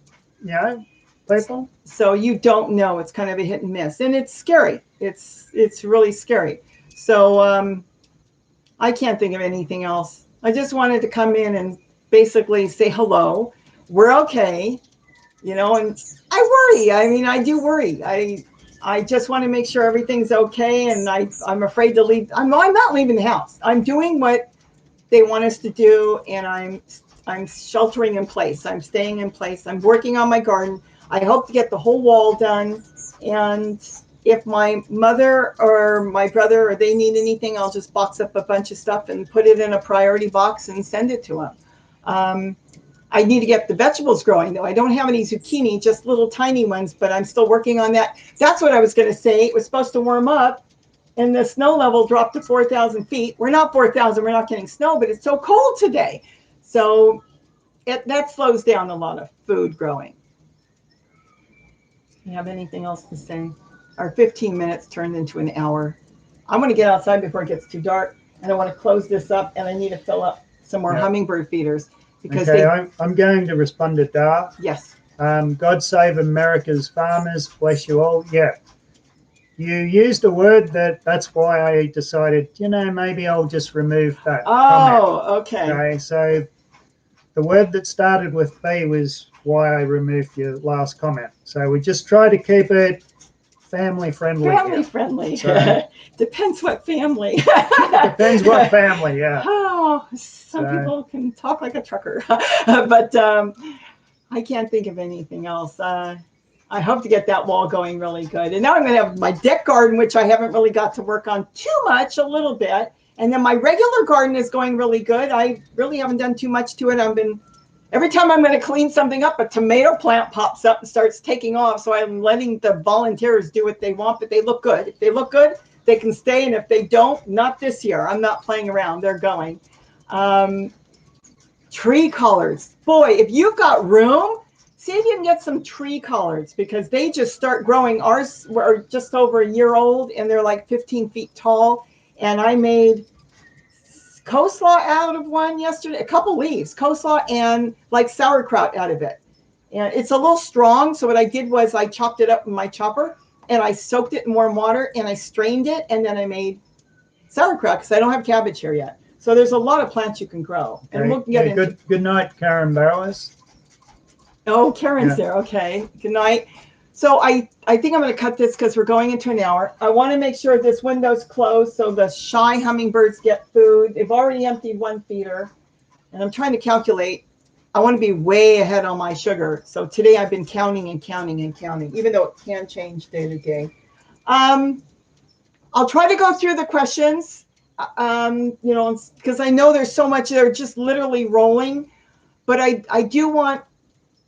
people. So you don't know. It's kind of a hit and miss. And it's scary. It's really scary. So I can't think of anything else. I just wanted to come in and basically say hello. We're okay. And I worry. I mean, I do worry. I just want to make sure everything's okay, and I'm afraid to leave. I'm not leaving the house. I'm doing what they want us to do, and I'm sheltering in place. I'm staying in place. I'm working on my garden. I hope to get the whole wall done, and if my mother or my brother or they need anything, I'll just box up a bunch of stuff and put it in a priority box and send it to them. I need to get the vegetables growing, though. I don't have any zucchini, just little tiny ones, but I'm still working on that. That's what I was going to say. It was supposed to warm up, and the snow level dropped to 4,000 feet. We're not 4,000. We're not getting snow, but it's so cold today. So that slows down a lot of food growing. You have anything else to say? Our 15 minutes turned into an hour. I'm going to get outside before it gets too dark, and I want to close this up, and I need to fill up some more Yeah. hummingbird feeders because Okay, they. I'm going to respond to Dar. Yes. God save America's farmers. Bless you all. Yeah. You used a word that's why I decided, maybe I'll just remove that comment. Oh, okay. Okay, so the word that started with B was why I removed your last comment. So we just try to keep it family friendly. Family friendly. So Depends what family. depends what family, yeah. Oh, some So people can talk like a trucker, but I can't think of anything else. I hope to get that wall going really good. And now I'm going to have my deck garden, which I haven't really got to work on too much, a little bit. And then my regular garden is going really good. I really haven't done too much to it. Every time I'm going to clean something up, a tomato plant pops up and starts taking off. So I'm letting the volunteers do what they want, but they look good. If they look good, they can stay. And if they don't, not this year. I'm not playing around. They're going. Tree collards. Boy, if you've got room, see if you can get some tree collards because they just start growing. Ours were just over a year old and they're like 15 feet tall. And I made coleslaw out of one yesterday, a couple leaves, coleslaw and like sauerkraut out of it. And it's a little strong. So what I did was I chopped it up with my chopper and I soaked it in warm water and I strained it. And then I made sauerkraut because I don't have cabbage here yet. So there's a lot of plants you can grow. And we'll get into. Good night, Karen Barrows. Oh, Karen's there. Okay. Good night. So I think I'm going to cut this because we're going into an hour. I want to make sure this window's closed so the shy hummingbirds get food. They've already emptied one feeder. And I'm trying to calculate. I want to be way ahead on my sugar. So today I've been counting and counting and counting, even though it can change day to day. I'll try to go through the questions, because I know there's so much. They're just literally rolling. But I do want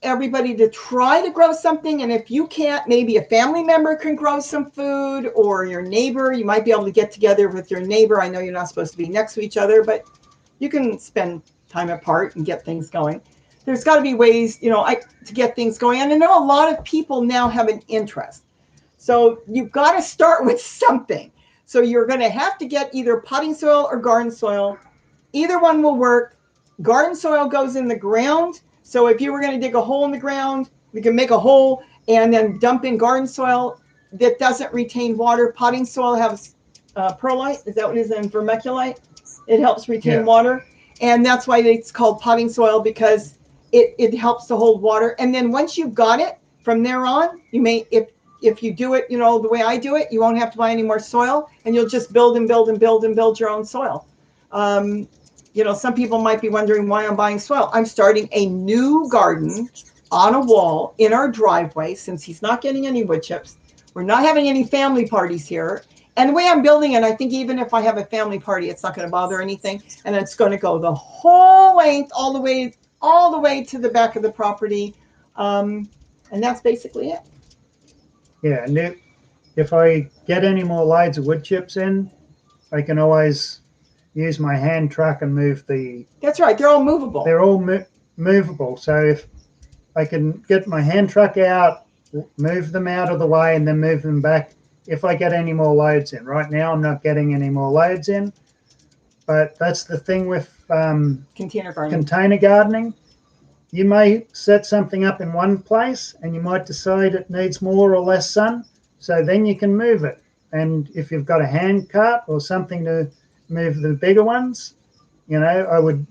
everybody to try to grow something. And if you can't, maybe a family member can grow some food or your neighbor. You might be able to get together with your neighbor. I know you're not supposed to be next to each other, but you can spend time apart and get things going. There's got to be ways, to get things going. And I know a lot of people now have an interest. So you've got to start with something. So you're going to have to get either potting soil or garden soil. Either one will work. Garden soil goes in the ground. So if you were going to dig a hole in the ground, we can make a hole and then dump in garden soil that doesn't retain water. Potting soil has perlite. Is that what it is? And vermiculite. It helps retain water. And that's why it's called potting soil, because it helps to hold water. And then once you've got it, from there on, you may, if you do it, the way I do it, you won't have to buy any more soil, and you'll just build and build and build and build your own soil. Some people might be wondering why I'm buying soil. I'm starting a new garden on a wall in our driveway since he's not getting any wood chips. We're not having any family parties here. And the way I'm building it, I think even if I have a family party, it's not going to bother anything. And it's going to go the whole length, all the way to the back of the property. And that's basically it. Yeah, and if I get any more loads of wood chips in, I can always use my hand truck and move the... That's right. They're all movable. They're all movable. So if I can get my hand truck out, move them out of the way, and then move them back if I get any more loads in. Right now, I'm not getting any more loads in. But that's the thing with container gardening. You may set something up in one place and you might decide it needs more or less sun. So then you can move it. And if you've got a hand cart or something to move the bigger ones, I would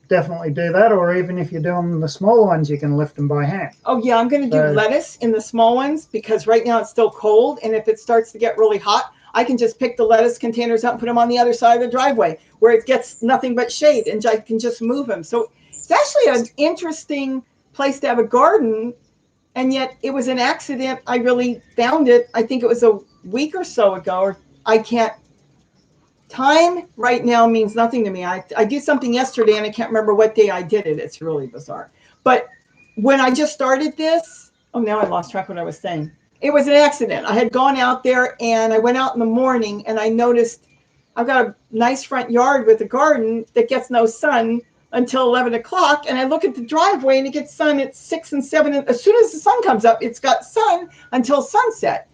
definitely do that. Or even if you're doing the smaller ones, you can lift them by hand. Oh, yeah. I'm going to do lettuce in the small ones because right now it's still cold. And if it starts to get really hot, I can just pick the lettuce containers up and put them on the other side of the driveway where it gets nothing but shade, and I can just move them. So it's actually an interesting place to have a garden, and yet it was an accident. I really found it. I think it was a week or so ago, or time right now means nothing to me. I did something yesterday and I can't remember what day I did it. It's really bizarre. But when I just started this, now I lost track of what I was saying. It was an accident. I had gone out there and I went out in the morning and I noticed I've got a nice front yard with a garden that gets no sun, until 11 o'clock. And I look at the driveway and it gets sun at 6 and 7. And as soon as the sun comes up, it's got sun until sunset.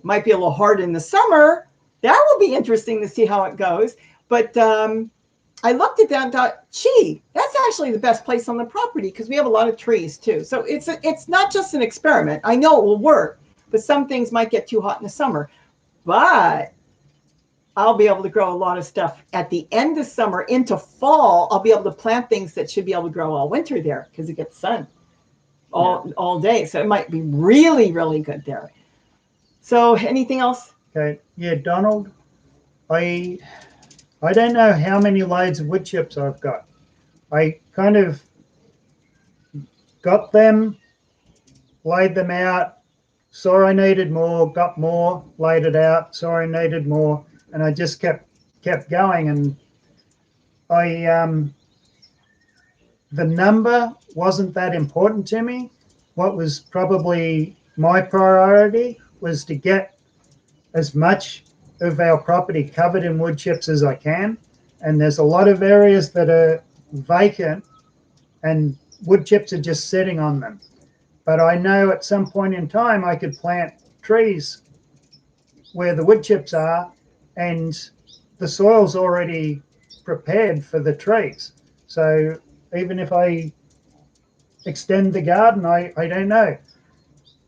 Might be a little hard in the summer. That will be interesting to see how it goes. But I looked at that and thought, gee, that's actually the best place on the property because we have a lot of trees too. So it's not just an experiment. I know it will work, but some things might get too hot in the summer. But I'll be able to grow a lot of stuff at the end of summer into fall. I'll be able to plant things that should be able to grow all winter there because it gets sun all day. So it might be really, really good there. So anything else? Okay. Yeah, Donald, I don't know how many loads of wood chips I've got. I kind of got them, laid them out, saw I needed more, got more, laid it out, saw I needed more, and I just kept going. And the number wasn't that important to me. What was probably my priority was to get as much of our property covered in wood chips as I can. And there's a lot of areas that are vacant and wood chips are just sitting on them. But I know at some point in time I could plant trees where the wood chips are and the soil's already prepared for the trees. So even if I extend the garden, I don't know.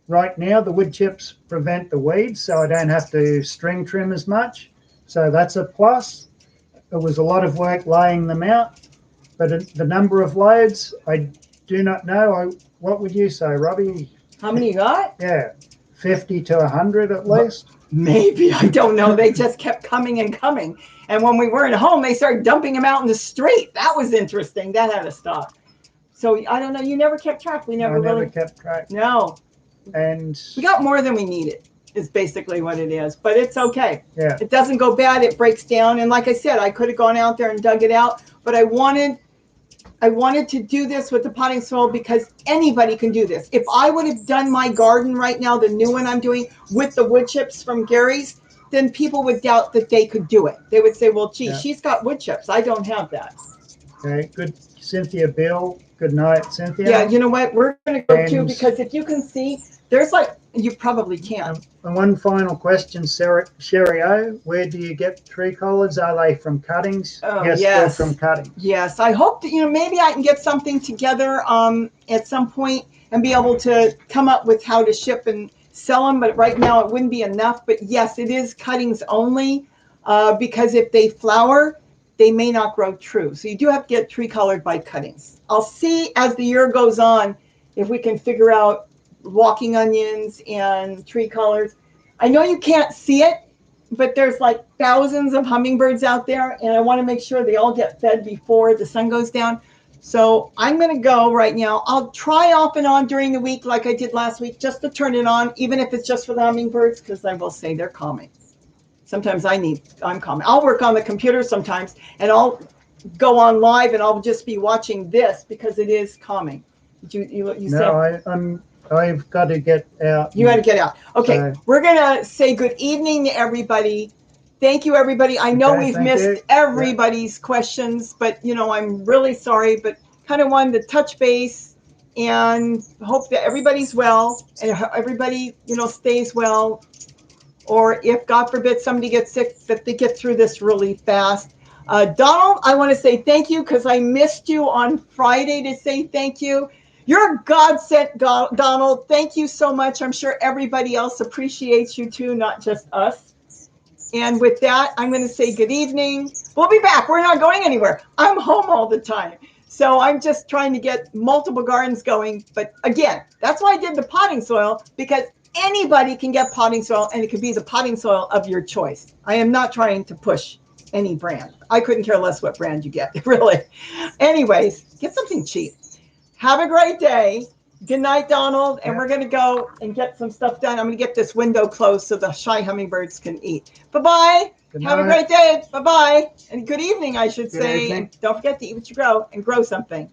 Right now, the wood chips prevent the weeds, so I don't have to string trim as much. So that's a plus. It was a lot of work laying them out, but the number of loads, I do not know. What would you say, Robbie? How many you got? Yeah, 50 to 100 at least. Maybe, I don't know. They just kept coming and coming. And when we weren't home, they started dumping them out in the street. That was interesting. That had to stop. So I don't know. You never kept track. We never really kept track. No. And we got more than we needed is basically what it is, but it's okay. Yeah. It doesn't go bad. It breaks down. And like I said, I could have gone out there and dug it out, but I wanted to do this with the potting soil because anybody can do this. If I would have done my garden right now, the new one I'm doing with the wood chips from Gary's, then people would doubt that they could do it. They would say, well, gee, she's got wood chips. I don't have that. Okay, good. Cynthia Bill, good night, Cynthia. Yeah, you know what? We're going to go too, because if you can see, there's like, you probably can. And one final question, Sherry O. Where do you get tree collars? Are they from cuttings? Oh, yes, yes. They're from cuttings. Yes, I hope that, maybe I can get something together at some point and be able to come up with how to ship and sell them. But right now it wouldn't be enough. But yes, it is cuttings only because if they flower, they may not grow true. So you do have to get tree colored by cuttings. I'll see as the year goes on if we can figure out walking onions and tree colors. I know you can't see it, but there's like thousands of hummingbirds out there, and I want to make sure they all get fed before the sun goes down. So I'm going to go right now. I'll try off and on during the week like I did last week, just to turn it on, even if it's just for the hummingbirds, because I will say they're calming. Sometimes I'm calming. I'll work on the computer sometimes, and I'll go on live, and I'll just be watching this because it is calming. You No, said? I've got to get out. You got to get out. Okay, we're going to say good evening to everybody. Thank you, everybody. I know we've missed everybody's questions, but, I'm really sorry, but kind of wanted to touch base and hope that everybody's well and everybody, stays well. Or if, God forbid, somebody gets sick, that they get through this really fast. Donald, I want to say thank you because I missed you on Friday to say thank you. You're a godsend, Donald. Thank you so much. I'm sure everybody else appreciates you too, not just us. And with that, I'm going to say good evening. We'll be back. We're not going anywhere. I'm home all the time. So I'm just trying to get multiple gardens going. But again, that's why I did the potting soil, because anybody can get potting soil, and it could be the potting soil of your choice. I am not trying to push any brand. I couldn't care less what brand you get, really. Anyways, get something cheap. Have a great day. Good night, Donald. And we're going to go and get some stuff done. I'm going to get this window closed so the shy hummingbirds can eat. Bye-bye. Have a great day. Bye-bye. And good evening, I should say. And don't forget to eat what you grow and grow something.